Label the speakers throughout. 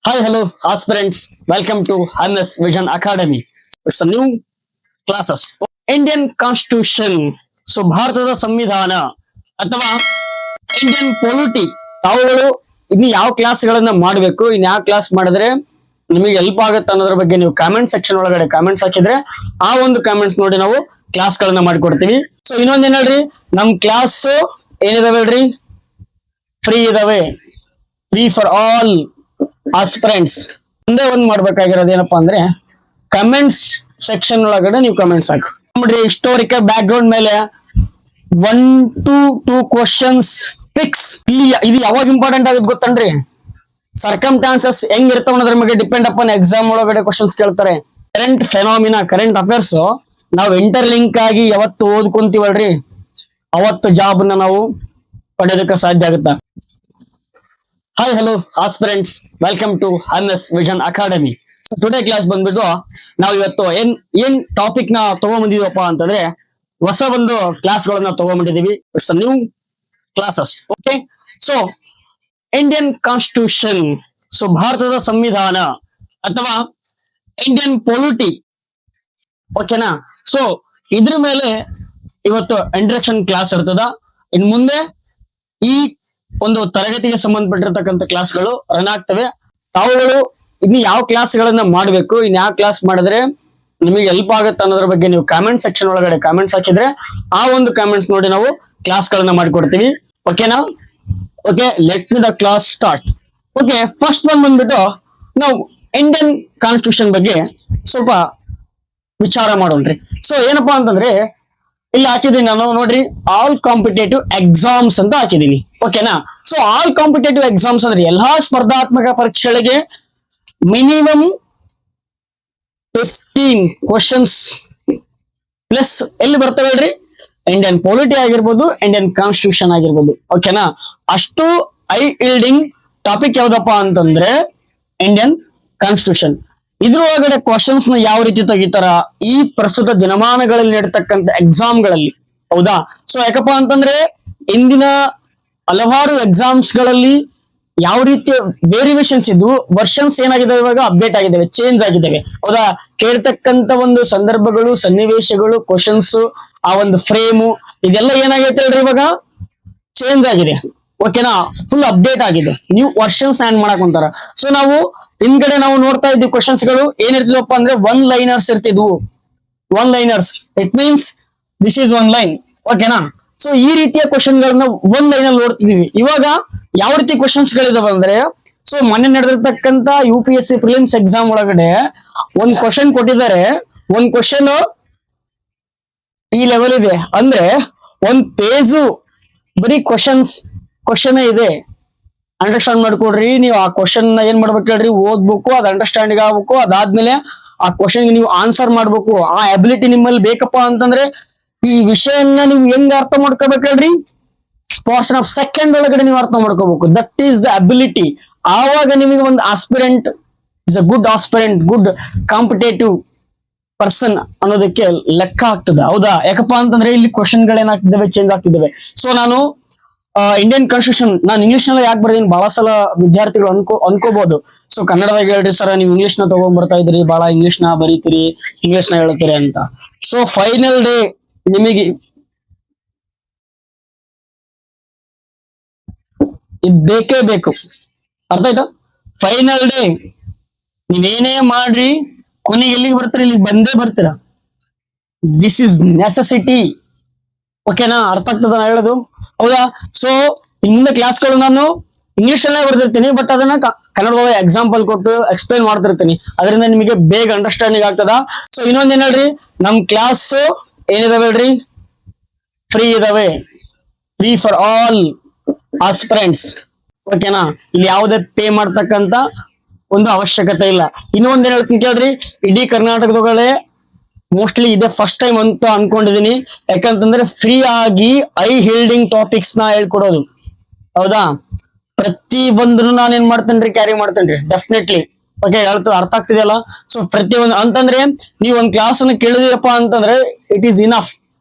Speaker 1: Hi, hello, aspirants. Welcome to MS Vision Academy. It's a new classes. Indian Constitution. So ಭಾರತದ ಸಂವಿಧಾನ ಅಥವಾ Indian polity ತಾವುಗಳು ಇನ್ನು ಯಾವ ಕ್ಲಾಸ್ಗಳನ್ನ ಮಾಡಬೇಕು, ಇನ್ ಯಾವ ಕ್ಲಾಸ್ ಮಾಡಿದ್ರೆ ನಿಮಗೆ ಹೆಲ್ಪ್ ಆಗುತ್ತೆ ಅನ್ನೋದ್ರ ಬಗ್ಗೆ ನೀವು ಕಾಮೆಂಟ್ ಸೆಕ್ಷನ್ ಒಳಗಡೆ ಕಾಮೆಂಟ್ಸ್ ಹಾಕಿದ್ರೆ ಆ ಒಂದು ಕಾಮೆಂಟ್ಸ್ ನೋಡಿ ನಾವು ಕ್ಲಾಸ್ ಗಳನ್ನ ಮಾಡಿಕೊಡ್ತೀವಿ. ಸೊ ಇನ್ನೊಂದ್ ಏನ್ ಹೇಳ್ರಿ, ನಮ್ ಕ್ಲಾಸ್ ಏನಿದಾವೆ ಹೇಳ್ರಿ, ಫ್ರೀ ಇದಾವೆ, ಫ್ರೀ ಫಾರ್ ಆಲ್ ಆಸ್ಪಿರೆಂಟ್ಸ್. ಒಂದೇ ಒಂದ್ ಮಾಡ್ಬೇಕಾಗಿರೋದು ಏನಪ್ಪಾ ಅಂದ್ರೆ ಕಮೆಂಟ್ಸ್ ಸೆಕ್ಷನ್ ಒಳಗಡೆ ನೀವು ಕಮೆಂಟ್ಸ್ ಹಾಕಿ ನೋಡ್ರಿ. ಹಿಸ್ಟೋರಿಕಲ್ ಬ್ಯಾಕ್ ಗ್ರೌಂಡ್ ಮೇಲೆ 1 to 2 ಕ್ವಶನ್ಸ್ ಫಿಕ್ಸ್. ಇಲ್ಲಿ ಇದು ಯಾವಾಗ ಇಂಪಾರ್ಟೆಂಟ್ ಆಗುತ್ತೆ ಗೊತ್ತನ್ರಿ, ಸರ್ಕಮ್ಸ್ಟಾನ್ಸಸ್ ಹೆಂಗ್ ಇರ್ತಾವ ಅನ್ನೋದ್ರ ಮೇಲೆ ಡಿಪೆಂಡ್ ಅಪಾನ್ ಎಕ್ಸಾಮ್ ಒಳಗಡೆ ಕ್ವಶನ್ಸ್ ಕೇಳ್ತಾರೆ. ಕರೆಂಟ್ ಫೆನಾಮಿನಾ, ಕರೆಂಟ್ ಅಫೇರ್ಸ್ ನಾವು ಇಂಟರ್ ಲಿಂಕ್ ಆಗಿ ಯಾವತ್ತು ಓದ್ಕೊಂತೀವಲ್ರಿ ಅವತ್ತು ಜಾಬ್ ನ ನಾವು ಪಡೆಯೋದಕ್ಕೆ ಸಾಧ್ಯ ಆಗುತ್ತಾ. Hi hello aspirants, welcome to MS vision academy. Today class ಬಂದ್ಬಿಟ್ಟು ನಾವು ಇವತ್ತು ಏನ್ ಟಾಪಿಕ್ ನ ತಗೊಂಡ್ಬಂದಿದೀವಪ್ಪ ಅಂತಂದ್ರೆ ಹೊಸ ಒಂದು ಕ್ಲಾಸ್ ಗಳನ್ನ ತಗೊಂಡ್ಬಂದಿದೀವಿ. It's new classes. Okay, so Indian constitution, so ಭಾರತದ ಸಂವಿಧಾನ ಅಥವಾ ಇಂಡಿಯನ್ ಪೊಲಿಟಿ. ಓಕೆನಾ, ಸೊ ಇದ್ರ ಮೇಲೆ ಇವತ್ತು ಇಂಟ್ರಡಕ್ಷನ್ ಕ್ಲಾಸ್ ಇರ್ತದ. ಇನ್ ಮುಂದೆ ಈ ಒಂದು ತರಗತಿಗೆ ಸಂಬಂಧಪಟ್ಟಿರ್ತಕ್ಕಂಥ ಕ್ಲಾಸ್ಗಳು ರನ್ ಆಗ್ತವೆ. ತಾವುಗಳು ಇನ್ನು ಯಾವ ಕ್ಲಾಸ್ ಗಳನ್ನ ಮಾಡಬೇಕು, ಇನ್ ಯಾವ ಕ್ಲಾಸ್ ಮಾಡಿದ್ರೆ ನಿಮಗೆ ಹೆಲ್ಪ್ ಆಗುತ್ತೆ ಅನ್ನೋದ್ರ ಬಗ್ಗೆ ನೀವು ಕಾಮೆಂಟ್ ಸೆಕ್ಷನ್ ಒಳಗಡೆ ಕಾಮೆಂಟ್ಸ್ ಹಾಕಿದ್ರೆ ಆ ಒಂದು ಕಾಮೆಂಟ್ಸ್ ನೋಡಿ ನಾವು ಕ್ಲಾಸ್ ಗಳನ್ನ ಮಾಡಿಕೊಡ್ತೀವಿ. ಓಕೆನಾ? Okay, let me the class start. Okay, first one ಬಂದ್ಬಿಟ್ಟು ನಾವು ಇಂಡಿಯನ್ ಕಾನ್ಸ್ಟಿಟ್ಯೂಷನ್ ಬಗ್ಗೆ ಸ್ವಲ್ಪ ವಿಚಾರ ಮಾಡೋಣ್ರಿ. ಸೊ ಏನಪ್ಪಾ ಅಂತಂದ್ರೆ ಇಲ್ಲಿ ಹಾಕಿದೀನಿ ನಾನು ನೋಡ್ರಿ, ಆಲ್ ಕಾಂಪಿಟೇಟಿವ್ ಎಕ್ಸಾಮ್ಸ್ ಅಂತ ಹಾಕಿದೀನಿ. ಓಕೆನಾ? ಸೊ ಆಲ್ ಕಾಂಪಿಟೇಟಿವ್ ಎಕ್ಸಾಮ್ಸ್ ಅಂದ್ರೆ ಎಲ್ಲಾ ಸ್ಪರ್ಧಾತ್ಮಕ ಪರೀಕ್ಷೆಗಳಿಗೆ ಮಿನಿಮಮ್ 15 ಕ್ವಶನ್ಸ್ ಪ್ಲಸ್ ಎಲ್ಲಿ ಬರ್ತವೆ ಹೇಳ್ರಿ, ಇಂಡಿಯನ್ ಪೊಲಿಟಿ ಆಗಿರ್ಬೋದು, ಇಂಡಿಯನ್ ಕಾನ್ಸ್ಟಿಟ್ಯೂಷನ್ ಆಗಿರ್ಬೋದು. ಓಕೆನಾ? ಅಷ್ಟು ಐ ಇಲ್ಡಿಂಗ್ ಟಾಪಿಕ್ ಯಾವ್ದಪ್ಪ ಅಂತಂದ್ರೆ ಇಂಡಿಯನ್ ಕಾನ್ಸ್ಟಿಟ್ಯೂಷನ್. ಇದ್ರ ಒಳಗಡೆ ಕ್ವಶನ್ಸ್ ನ ಯಾವ ರೀತಿ ತೆಗಿತಾರ ಈ ಪ್ರಸ್ತುತ ದಿನಮಾನಗಳಲ್ಲಿ ನಡೀತಕ್ಕಂಥ ಎಕ್ಸಾಮ್ ಗಳಲ್ಲಿ. ಹೌದಾ? ಸೊ ಯಾಕಪ್ಪ ಅಂತಂದ್ರೆ ಇಂದಿನ ಹಲವಾರು ಎಕ್ಸಾಮ್ಸ್ ಗಳಲ್ಲಿ ಯಾವ ರೀತಿಯ ವೇರಿಯೇಷನ್ಸ್ ಇದ್ವು, ವರ್ಷನ್ಸ್ ಏನಾಗಿದ್ದಾವೆ, ಇವಾಗ ಅಪ್ಡೇಟ್ ಆಗಿದ್ದಾವೆ, ಚೇಂಜ್ ಆಗಿದ್ದಾವೆ. ಹೌದಾ? ಕೇಳ್ತಕ್ಕಂತ ಒಂದು ಸಂದರ್ಭಗಳು, ಸನ್ನಿವೇಶಗಳು, ಕ್ವಶನ್ಸ್, ಆ ಒಂದು ಫ್ರೇಮು ಇದೆಲ್ಲ ಏನಾಗೈತೆ ಹೇಳ್ರಿ, ಇವಾಗ ಚೇಂಜ್ ಆಗಿದೆ. ಓಕೆನಾ? ಫುಲ್ ಅಪ್ಡೇಟ್ ಆಗಿದೆ, ನ್ಯೂ ವರ್ಷನ್ಸ್ ಆಡ್ ಮಾಡಕ್ ಹೊಂತಾರ. ಸೊ ನಾವು ಹಿಂದ್ಗಡೆ ನಾವು ನೋಡ್ತಾ ಇದ್ವಿ ಕ್ವಶನ್ಸ್ ಗಳು ಏನಿರ್ತಿದ್ವಪ್ಪ ಅಂದ್ರೆ 1 ಲೈನರ್ಸ್ ಇರ್ತಿದ್ವು. 1 liners, it means this is 1 line. ಓಕೆನಾ? ಸೊ ಈ ರೀತಿಯ ಕ್ವಶನ್ ಗಳನ್ನ 1 ಲೈನ್ ಅಲ್ಲಿ ನೋಡ್ತಿದೀವಿ. ಇವಾಗ ಯಾವ ರೀತಿ ಕ್ವಶನ್ಸ್ ಗಳಿದಾವೆ ಅಂದ್ರೆ, ಸೊ ಮೊನ್ನೆ ನಡೆದಿರ್ತಕ್ಕಂತ UPSC ಪ್ರಿಲಿಮ್ಸ್ ಎಕ್ಸಾಮ್ ಒಳಗಡೆ ಒಂದ್ ಕ್ವಶನ್ ಕೊಟ್ಟಿದ್ದಾರೆ. ಒಂದ್ ಕ್ವಶನ್ ಈ ಲೆವೆಲ್ ಇದೆ ಅಂದ್ರೆ ಒಂದ್ ಪೇಜು ಬರೀ ಕ್ವಶನ್ ಇದೆ. ಅಂಡರ್ಸ್ಟ್ಯಾಂಡ್ ಮಾಡ್ಕೊಡ್ರಿ. ನೀವು ಆ ಕ್ವಶನ್ ಏನ್ ಮಾಡ್ಬೇಕು ಹೇಳ್ರಿ, ಓದ್ಬೇಕು, ಅದ್ ಅಂಡರ್ಸ್ಟ್ಯಾಂಡಿಂಗ್ ಆಗ್ಬೇಕು. ಅದಾದ್ಮೇಲೆ ಆ ಕ್ವಶನ್ ನೀವು ಆನ್ಸರ್ ಮಾಡ್ಬೇಕು. ಆ ಅಬಿಲಿಟಿ ನಿಮ್ಮಲ್ಲಿ ಬೇಕಪ್ಪ ಅಂತಂದ್ರೆ ಈ ವಿಷಯನ ನೀವು ಹೆಂಗ್ ಅರ್ಥ ಮಾಡ್ಕೋಬೇಕು ಹೇಳ್ರಿ, ಸ್ಪಾರ್ಷನ್ ಆಫ್ ಸೆಕೆಂಡ್ ಒಳಗಡೆ ನೀವು ಅರ್ಥ ಮಾಡ್ಕೋಬೇಕು. That is the ability. ಆವಾಗ ನಿಮಗೆ ಒಂದು aspirant is a good aspirant, good competitive person ಅನ್ನೋದಕ್ಕೆ ಲೆಕ್ಕ ಆಗ್ತದೆ. ಹೌದಾ? ಯಾಕಪ್ಪ ಅಂತಂದ್ರೆ ಇಲ್ಲಿ ಕ್ವಶನ್ ಗಳೇನಾಗ್ತಿದ್ದಾವೆ, ಚೇಂಜ್ ಆಗ್ತಿದ್ದಾವೆ. ಸೊ ನಾನು ಇಂಡಿಯನ್ ಕಾನ್ಸ್ಟಿಟ್ಯೂಷನ್ ನಾನು ಇಂಗ್ಲಿಷ್ ನಲ್ಲಿ ಯಾಕೆ ಬರ್ದೀನಿ, ಬಹಳ ಸಲ ವಿದ್ಯಾರ್ಥಿಗಳು ಅನ್ಕೋಬಹುದು, ಸೊ ಕನ್ನಡದಾಗ ಹೇಳ್ರಿ ಸರ್ ನೀವು ಇಂಗ್ಲಿಷ್ ನ ತಗೊಂಡ್ ಬರ್ತಾ ಇದ್ರಿ, ಬಹಳ ಇಂಗ್ಲಿಷ್ ನ ಬರೀತೀರಿ, ಇಂಗ್ಲಿಷ್ ನ ಹೇಳ್ತೀರಿ ಅಂತ. ಸೊ ಫೈನಲ್ ಡೇ ನಿಮಗೆ ಇದು ಬೇಕೇ ಬೇಕು. ಅರ್ಥ ಆಯ್ತಾ? ಫೈನಲ್ ಡೇ ನೀವೇನೇ ಮಾಡ್ರಿ ಕೊನೆಗೆ ಎಲ್ಲಿಗೆ ಬರ್ತೀರಾ, ಇಲ್ಲಿ ಬಂದೇ ಬರ್ತೀರಾ. This is necessity. ಓಕೆನಾ? ಅರ್ಥ ಆಗ್ತದ ನಾ ಹೇಳೋದು? ಹೌದಾ? ಸೊ ಇನ್ ಮುಂದೆ ಕ್ಲಾಸ್ಗಳು ನಾನು ಇಂಗ್ಲಿಷ್ ಅಲ್ಲೇ ಬರ್ದಿರ್ತೀನಿ, ಬಟ್ ಅದನ್ನ ಕನ್ನಡದಲ್ಲಿ ಎಕ್ಸಾಂಪಲ್ ಕೊಟ್ಟು ಎಕ್ಸ್ಪ್ಲೈನ್ ಮಾಡ್ತಿರ್ತೀನಿ. ಅದರಿಂದ ನಿಮಗೆ ಬೇಗ ಅಂಡರ್ಸ್ಟ್ಯಾಂಡಿಂಗ್ ಆಗ್ತದ. ಸೊ ಇನ್ನೊಂದ್ ಏನ್ ಹೇಳ್ರಿ, ನಮ್ ಕ್ಲಾಸ್ ಏನಿದಾವೆ ಹೇಳ್ರಿ, ಫ್ರೀ ಇದಾವೆ, ಫ್ರೀ ಫಾರ್ ಆಲ್ ಆಸ್ಪಿರೆಂಟ್ಸ್. ಓಕೆನಾ? ಇಲ್ಲಿ ಯಾವುದೇ ಪೇ ಮಾಡ್ತಕ್ಕಂತ ಒಂದು ಅವಶ್ಯಕತೆ ಇಲ್ಲ. ಇನ್ನೊಂದ್ ಏನ್ ಹೇಳ್ತೀನಿ ಕೇಳ್ರಿ, ಇಡೀ ಕರ್ನಾಟಕದೊಳಗಡೆ ಮೋಸ್ಟ್ಲಿ ಇದೇ ಫಸ್ಟ್ ಟೈಮ್ ಅಂತ ಅನ್ಕೊಂಡಿದೀನಿ. ಯಾಕಂತಂದ್ರೆ ಫ್ರೀ ಆಗಿ ಐ ಹಿಲ್ಡಿಂಗ್ ಟಾಪಿಕ್ಸ್ ನ ಹೇಳ್ಕೊಡೋದು. ಹೌದಾ? ಪ್ರತಿ ಒಂದನ್ನು ನಾನು ಏನ್ ಮಾಡ್ತೇನ್ರಿ, ಕ್ಯಾರಿ ಮಾಡ್ತೇನ್ರಿ ಡೆಫಿನೆಟ್ಲಿ. ಓಕೆ, ಹೇಳ್ತು ಅರ್ಥ ಆಗ್ತಿದೆಯಲ್ಲ? ಸೊ ಪ್ರತಿಯೊಂದು ಅಂತಂದ್ರೆ ನೀವು ಒಂದ್ ಕ್ಲಾಸ್ ಅನ್ನು ಕೇಳಿದಿರಪ್ಪ ಅಂತಂದ್ರೆ ಇಟ್ ಈಸ್ ಇನಫ್.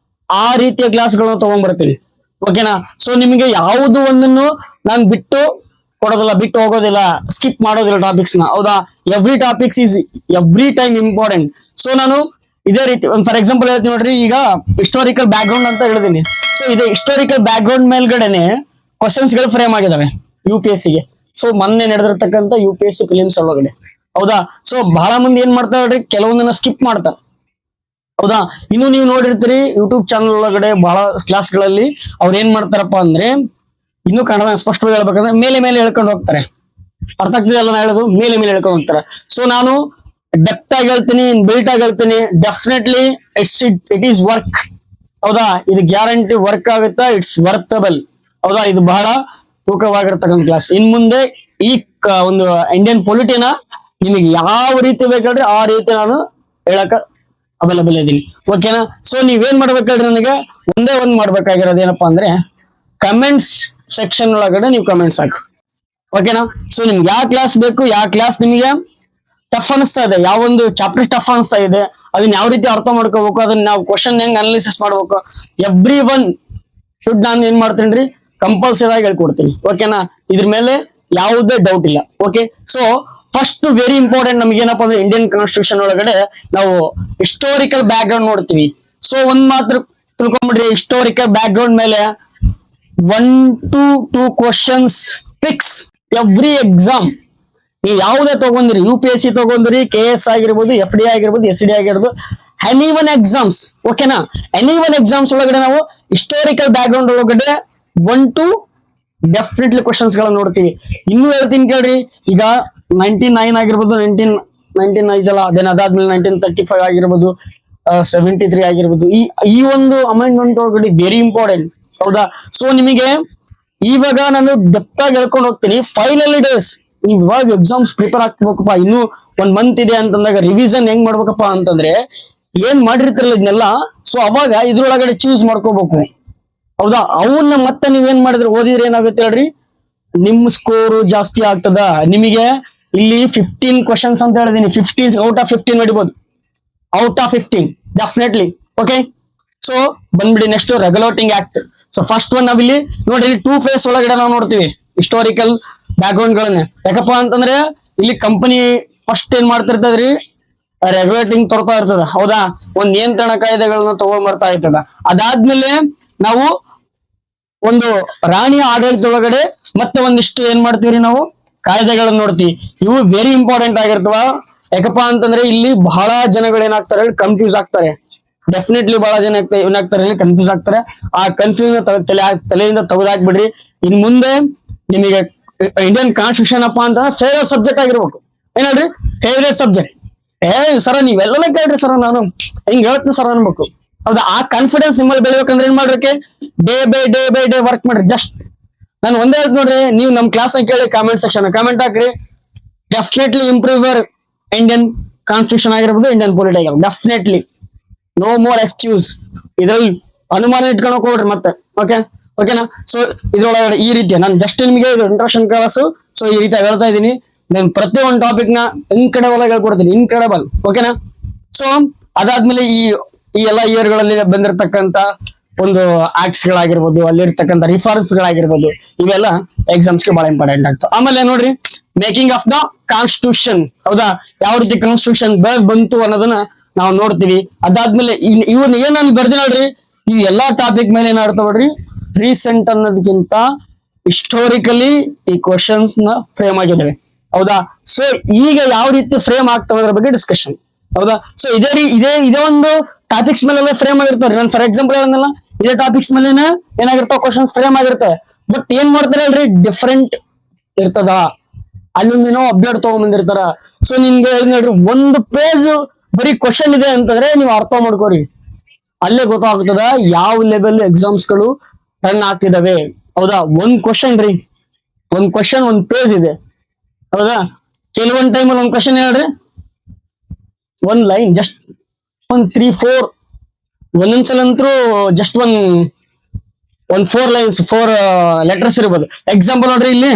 Speaker 1: ಆ ರೀತಿಯ ಕ್ಲಾಸ್ ಗಳನ್ನ ತಗೊಂಡ್ಬರ್ತೀವಿ. ಓಕೆನಾ? ಸೊ ನಿಮಗೆ ಯಾವುದು ಒಂದನ್ನು ನಾನು ಬಿಟ್ಟು ಕೊಡೋದಿಲ್ಲ, ಬಿಟ್ಟು ಹೋಗೋದಿಲ್ಲ, ಸ್ಕಿಪ್ ಮಾಡೋದಿಲ್ಲ ಟಾಪಿಕ್ಸ್ ನ. ಹೌದಾ, every topics is every time important. So ನಾನು ಇದೇ ರೀತಿ ಫಾರ್ ಎಕ್ಸಾಂಪಲ್ ಹೇಳ್ತೀನಿ ನೋಡ್ರಿ, ಈಗ ಹಿಸ್ಟೋರಿಕಲ್ ಬ್ಯಾಕ್ ಗ್ರೌಂಡ್ ಅಂತ ಹೇಳಿದೀನಿ. ಸೊ ಇದೇ ಹಿಸ್ಟೋರಿಕಲ್ ಬ್ಯಾಕ್ ಗ್ರೌಂಡ್ ಮೇಲ್ಗಡೆನೆ ಕ್ವಶನ್ಸ್ ಗಳು ಫ್ರೇಮ್ ಆಗಿದಾವೆ UPSC ಗೆ. ಸೊ ಮೊನ್ನೆ ನಡೆದಿರ್ತಕ್ಕಂಥ UPSC ಫಿಲಿಮ್ಸ್ ಒಳಗಡೆ. ಹೌದಾ, ಸೊ ಬಹಳ ಮಂದಿ ಏನ್ ಮಾಡ್ತಾರೆ, ಕೆಲವೊಂದನ್ನ ಸ್ಕಿಪ್ ಮಾಡ್ತಾರೆ. ಹೌದಾ, ಇನ್ನು ನೀವು ನೋಡಿರ್ತೀರಿ ಯೂಟ್ಯೂಬ್ ಚಾನಲ್ ಒಳಗಡೆ ಬಹಳ ಕ್ಲಾಸ್ಗಳಲ್ಲಿ ಅವ್ರು ಏನ್ ಮಾಡ್ತಾರಪ್ಪ ಅಂದ್ರೆ, ಇನ್ನು ಕನ್ನಡ ಸ್ಪಷ್ಟವಾಗಿ ಹೇಳ್ಬೇಕಂದ್ರೆ ಮೇಲೆ ಮೇಲೆ ಹೇಳ್ಕೊಂಡು ಹೋಗ್ತಾರೆ. ಅರ್ಥ ಆಗ್ತಿದೆಲ್ಲ ನಾ ಹೇಳೋದು, ಮೇಲೆ ಮೇಲೆ ಹೇಳ್ಕೊಂಡು ಹೋಗ್ತಾರೆ. ಸೊ ನಾನು ಡೆಪ್ತ್ ಆಗಿ ಹೇಳ್ತೀನಿ, ಬಿಲ್ಟ್ ಆಗಿ ಹೇಳ್ತೀನಿ. Definitely it is work. ಹೌದಾ, ಇದು ಗ್ಯಾರಂಟಿ ವರ್ಕ್ ಆಗುತ್ತಾ, ಇಟ್ಸ್ ವರ್ತಬಲ್. ಹೌದಾ, ಇದು ಬಹಳ ತೂಕವಾಗಿರ್ತಕ್ಕಂಥ ಕ್ಲಾಸ್. ಇನ್ ಮುಂದೆ ಈ ಒಂದು ಇಂಡಿಯನ್ ಪೊಲಿಟಿನ ನಿಮಗೆ ಯಾವ ರೀತಿ ಬೇಕಾದ್ರೆ ಆ ರೀತಿ ನಾನು ಹೇಳಕ ಅವೈಲಬಲ್ ಇದ್ದೀನಿ. ಓಕೆನಾ. ಸೊ ನೀವೇನ್ ಮಾಡ್ಬೇಕಾದ್ರೆ ನನಗೆ ಒಂದೇ ಒಂದ್ ಮಾಡ್ಬೇಕಾಗಿರೋದು ಏನಪ್ಪಾ ಅಂದ್ರೆ, ಕಮೆಂಟ್ಸ್ ಸೆಕ್ಷನ್ ಒಳಗಡೆ ನೀವು ಕಮೆಂಟ್ಸ್ ಹಾಕಿ. ಓಕೆನಾ. ಸೊ ನಿಮ್ಗೆ ಯಾವ ಕ್ಲಾಸ್ ಬೇಕು, ಯಾವ ಕ್ಲಾಸ್ ನಿಮಗೆ ಟಫ್ ಅನಿಸ್ತಾ ಇದೆ, ಯಾವ ಒಂದು ಚಾಪ್ಟರ್ ಟಫ್ ಅನಿಸ್ತಾ ಇದೆ, ಅದನ್ನ ಯಾವ ರೀತಿ ಅರ್ಥ ಮಾಡ್ಕೋಬೇಕು, ಅದನ್ನ ನಾವು ಕ್ವಶನ್ ಹೆಂಗ್ ಅನಾಲಿಸಿಸ್ ಮಾಡ್ಬೇಕು, ಎವ್ರಿ ಒನ್ ಶುಡ್ ನಾನು ಏನ್ ಮಾಡ್ತೀನಿ ಕಂಪಲ್ಸರಿ ಆಗಿ ಹೇಳ್ಕೊಡ್ತೀನಿ. ಓಕೆನಾ. ಇದ್ರ ಮೇಲೆ ಯಾವುದೇ ಡೌಟ್ ಇಲ್ಲ. Okay. So first very important ನಮ್ಗೆ ಏನಪ್ಪಾ ಅಂದ್ರೆ, ಇಂಡಿಯನ್ ಕಾನ್ಸ್ಟಿಟ್ಯೂಷನ್ ಒಳಗಡೆ ನಾವು ಹಿಸ್ಟೋರಿಕಲ್ ಬ್ಯಾಕ್ ಗ್ರೌಂಡ್ ನೋಡ್ತೀವಿ. ಸೊ ಒಂದ್ ಮಾತ್ರ ತಿಳ್ಕೊಂಡ್ಬಿಡ್ರಿ, ಹಿಸ್ಟೋರಿಕಲ್ ಬ್ಯಾಕ್ ಗ್ರೌಂಡ್ ಮೇಲೆ 1 to 2 questions fix every exam. ನೀವು ಯಾವುದೇ ತಗೊಂಡಿರಿ, UPSC ತಗೊಂಡ್ರಿ, KS ಆಗಿರ್ಬೋದು, FD ಆಗಿರ್ಬೋದು, SD ಆಗಿರ್ಬೋದು, ಎನಿ ಒನ್ ಎಕ್ಸಾಮ್ಸ್. ಓಕೆನಾ. ಎನಿ ಒನ್ ಎಕ್ಸಾಮ್ಸ್ ಒಳಗಡೆ ನಾವು ಹಿಸ್ಟೋರಿಕಲ್ ಬ್ಯಾಕ್ ಗ್ರೌಂಡ್ ಒಳಗಡೆ 1 to ಡೆಫಿನೆಟ್ಲಿ ಕ್ವಶನ್ಸ್ ಗಳನ್ನ ನೋಡ್ತೀವಿ. ಇನ್ನೂ ಹೇಳ್ತೀನಿ ಕೇಳ್ರಿ, ಈಗ 99 ಆಗಿರ್ಬೋದು, 19 ಐತಲ್ಲ, ದೆನ್ ಅದಾದ್ಮೇಲೆ 1935 ಆಗಿರ್ಬೋದು, 73 ಆಗಿರ್ಬೋದು, ಈ ಒಂದು ಅಮೆಂಡ್ಮೆಂಟ್ ಒಳಗಡೆ ವೆರಿ ಇಂಪಾರ್ಟೆಂಟ್. ಹೌದಾ. ಸೊ ನಿಮಗೆ ಇವಾಗ ನಾನು ಡೆಪ್ತ್ ಆಗಿ ಹೇಳ್ಕೊಂಡು ಹೋಗ್ತೀನಿ. ಫೈನಲ್ ಡೇಸ್ ನೀವು ಇವಾಗ ಎಕ್ಸಾಮ್ಸ್ ಪ್ರಿಪೇರ್ ಆಗ್ಬೇಕಪ್ಪ, ಇನ್ನು 1 ಮಂತ್ ಇದೆ ಅಂತಂದಾಗ ರಿವಿಷನ್ ಹೆಂಗ್ ಮಾಡ್ಬೇಕಪ್ಪ ಅಂತಂದ್ರೆ, ಏನ್ ಮಾಡಿರ್ತಿರಲ್ಲ ಇದನ್ನೆಲ್ಲ, ಸೊ ಅವಾಗ ಇದ್ರೊಳಗಡೆ ಚೂಸ್ ಮಾಡ್ಕೋಬೇಕು. ಹೌದಾ. ಅವನ್ನ ಮತ್ತೆ ನೀವೇನ್ ಮಾಡಿದ್ರೆ ಓದಿದ್ರೆ ಏನಾಗುತ್ತೆ ಹೇಳ್ರಿ, ನಿಮ್ ಸ್ಕೋರ್ ಜಾಸ್ತಿ ಆಗ್ತದ. ನಿಮಗೆ ಇಲ್ಲಿ 15 ಕ್ವಶನ್ಸ್ ಅಂತ ಹೇಳಿದೀನಿ, 15 ಔಟ್ ಆಫ್ 15 ಹೊಡಿಬಹುದು, out of 15 definitely. Okay. So ಬಂದ್ಬಿಡಿ next regulating act. So first one ನಾವಿಲ್ಲಿ ನೋಡಿ, 2 ಫೇಸ್ ಒಳಗಡೆ ನಾವು ನೋಡ್ತೀವಿ ಹಿಸ್ಟೋರಿಕಲ್ ಬ್ಯಾಕ್ ಗ್ರೌಂಡ್ ಗಳನ್ನ. ಯಾಕಪ್ಪ ಅಂತಂದ್ರೆ ಇಲ್ಲಿ ಕಂಪನಿ ಫಸ್ಟ್ ಏನ್ ಮಾಡ್ತಿರ್ತದ್ರಿ, ರೆಗ್ಯುಲೇಟಿಂಗ್ ತರ್ತಾ ಇರ್ತದ. ಹೌದಾ, ಒಂದ್ ನಿಯಂತ್ರಣ ಕಾಯ್ದೆಗಳನ್ನ ತಗೊಂಡ್ಬರ್ತಾ ಇರ್ತದ. ಅದಾದ್ಮೇಲೆ ನಾವು ಒಂದು ರಾಣಿಯ ಆಡಳಿತದೊಳಗಡೆ ಮತ್ತೆ ಒಂದಿಷ್ಟು ಏನ್ ಮಾಡ್ತೀವಿ ನಾವು, ಕಾಯ್ದೆಗಳನ್ನ ನೋಡ್ತೀವಿ. ಇವು ವೆರಿ ಇಂಪಾರ್ಟೆಂಟ್ ಆಗಿರ್ತವ. ಯಾಕಪ್ಪ ಅಂತಂದ್ರೆ ಇಲ್ಲಿ ಬಹಳ ಜನಗಳು ಏನಾಗ್ತಾರೆ, ಕನ್ಫ್ಯೂಸ್ ಆಗ್ತಾರೆ. ಡೆಫಿನೆಟ್ಲಿ ಬಹಳ ಜನ ಏನಾಗ್ತಾರೆ, ಕನ್ಫ್ಯೂಸ್ ಆಗ್ತಾರೆ. ಆ ಕನ್ಫ್ಯೂಸ್ ತಲೆಯಿಂದ ತೆಗೆದಾಕ್ಬಿಡ್ರಿ. ಇನ್ ಮುಂದೆ ನಿಮಗೆ ಇಂಡಿಯನ್ ಕಾನ್ಸ್ಟಿಟ್ಯೂಷನ್ ಅಪ್ಪ ಅಂತ ಫೇವರೇಟ್ ಸಬ್ಜೆಕ್ಟ್ ಆಗಿರ್ಬೇಕು. ಏನ್ರಿ ಫೇವರೇಟ್ ಸಬ್ಜೆಕ್ಟ್. ಸರ ನೀವೆಲ್ಲ ಕೇಳ್ರಿ ಸರ, ನಾನು ಹಿಂಗ್ ಹೇಳ್ತೀನಿ ಸರ್ ಅನ್ಬೇಕು. ಹೌದಾ. ಆ ಕಾನ್ಫಿಡೆನ್ಸ್ ನಿಮ್ಮಲ್ಲಿ ಬೆಳಿಬೇಕಂದ್ರೆ ಏನ್ ಮಾಡ್ರಿ, ಡೇ ಬೈ ಡೇ ವರ್ಕ್ ಮಾಡ್ರಿ. ಜಸ್ಟ್ ನಾನು ಒಂದೇ ಹೇಳ್ತೀನಿ ನೋಡ್ರಿ, ನೀವು ನಮ್ ಕ್ಲಾಸ್ ನ ಕೇಳಿ ಕಾಮೆಂಟ್ ಸೆಕ್ಷನ್ ಕಾಮೆಂಟ್ ಹಾಕ್ರಿ. Definitely improve your Indian constitution ಆಗಿರ್ಬೋದು, ಇಂಡಿಯನ್ ಪೊಲಿಟಿ ಆಗಿರ್ಬೋದು. Definitely no more excuse. ಇದ್ರಲ್ಲಿ ಅನುಮಾನ ಇಟ್ಕೊಳಕ್ ಹೋಗ್ರಿ ಮತ್ತೆ. ಓಕೆನಾ. ಸೊ ಇದ್ರೊಳಗಡೆ ಈ ರೀತಿ ನಾನು ಜಸ್ಟ್ ನಿಮಗೆ ಇದು ಇಂಟ್ರೊಡಕ್ಷನ್ ಕ್ಲಾಸ್. ಸೊ ಈ ರೀತಿ ಹೇಳ್ತಾ ಇದ್ದೀನಿ. ನಾನು ಪ್ರತಿಯೊಂದು ಟಾಪಿಕ್ ನ ಇನ್ಕ್ರೆಡಿಬಲ್ ಆಗಿ ಹೇಳ್ಕೊಡ್ತೀನಿ, ಇನ್ಕ್ರೆಡಿಬಲ್. ಓಕೆನಾ. ಸೊ ಅದಾದ್ಮೇಲೆ ಈ ಎಲ್ಲ ಇಯರ್ ಗಳಲ್ಲಿ ಬಂದಿರತಕ್ಕಂತ ಒಂದು ಆಕ್ಟ್ಸ್ ಗಳಾಗಿರ್ಬೋದು, ಅಲ್ಲಿರ್ತಕ್ಕಂಥ ರಿಫಾರ್ಮ್ಸ್ ಗಳಾಗಿರ್ಬೋದು, ಇವೆಲ್ಲ ಎಕ್ಸಾಮ್ಸ್ ಗೆ ಬಹಳ ಇಂಪಾರ್ಟೆಂಟ್ ಆಗ್ತವೆ. ಆಮೇಲೆ ನೋಡ್ರಿ, ಮೇಕಿಂಗ್ ಆಫ್ ದ ಕಾನ್ಸ್ಟಿಟ್ಯೂಷನ್. ಹೌದಾ, ಯಾವ ರೀತಿ ಕಾನ್ಸ್ಟಿಟ್ಯೂಷನ್ ಬಂತು ಅನ್ನೋದನ್ನ ನಾವು ನೋಡ್ತೀವಿ. ಅದಾದ್ಮೇಲೆ ಇವನ್ ಏನ್ ನಾನು ಬರ್ದಿ ನೋಡ್ರಿ, ಈ ಎಲ್ಲಾ ಟಾಪಿಕ್ ಮೇಲೆ ಏನಾಡ್ತಾವ ನೋಡ್ರಿ, ರೀಸೆಂಟ್ ಅನ್ನೋದಕ್ಕಿಂತ ಹಿಸ್ಟೋರಿಕಲಿ ಈ ಕ್ವಶನ್ಸ್ ನ ಫ್ರೇಮ್ ಆಗಿದ್ದಾವೆ. ಹೌದಾ. ಸೊ ಈಗ ಯಾವ ರೀತಿ ಫ್ರೇಮ್ ಆಗ್ತವೆ ಅದ್ರ ಬಗ್ಗೆ ಡಿಸ್ಕಷನ್. ಹೌದಾ. ಸೊ ಇದೇ ಒಂದು ಟಾಪಿಕ್ಸ್ ಮೇಲೆಲ್ಲ ಫ್ರೇಮ್ ಆಗಿರ್ತಾರೆ. ನಾನು ಫಾರ್ ಎಕ್ಸಾಂಪಲ್ ಹೇಳಲ್ಲ, ಇದೇ ಟಾಪಿಕ್ಸ್ ಮೇಲೆ ಏನಾಗಿರ್ತಾವ ಕ್ವಶನ್ಸ್ ಫ್ರೇಮ್ ಆಗಿರ್ತವೆ. ಬಟ್ ಏನ್ ಮಾಡ್ತಾರೆ ಅಲ್ರಿ, ಡಿಫ್ರೆಂಟ್ ಇರ್ತದ. ಅಲ್ಲಿಂದ ಅಪ್ಡೇಟ್ ತಗೊಂಡ್ಬಂದಿರ್ತಾರ. ಸೊ ನಿಮ್ಗೆ ನೋಡ್ರಿ, ಒಂದು ಪೇಜ್ ಬರೀ ಕ್ವಶನ್ ಇದೆ ಅಂತಂದ್ರೆ ನೀವು ಅರ್ಥ ಮಾಡ್ಕೋರಿ, ಅಲ್ಲೇ ಗೊತ್ತಾಗ್ತದ ಯಾವ ಲೆವೆಲ್ ಎಕ್ಸಾಮ್ಸ್ ಗಳು ರನ್ ಆಗ್ತಿದಾವೆ. ಹೌದಾ. ಒಂದ್ ಕ್ವಶನ್ ರೀ, ಒಂದ್ ಕ್ವಶನ್ ಒಂದ್ ಪೇಜ್ ಇದೆ. ಹೌದಾ. ಕೆಲವೊಂದ್ ಟೈಮಲ್ಲಿ ಒಂದ್ ಕ್ವಶನ್ ಹೇಳ್ರಿ, ಒಂದ್ ಲೈನ್ ಜಸ್ಟ್ 3-4, ಒಂದೊಂದ್ಸಲ ಅಂತೂ ಜಸ್ಟ್ ಒಂದ್ 4 ಲೈನ್ಸ್ 4 ಲೆಟರ್ಸ್ ಇರ್ಬೋದು. ಎಕ್ಸಾಂಪಲ್ ನೋಡ್ರಿ, ಇಲ್ಲಿ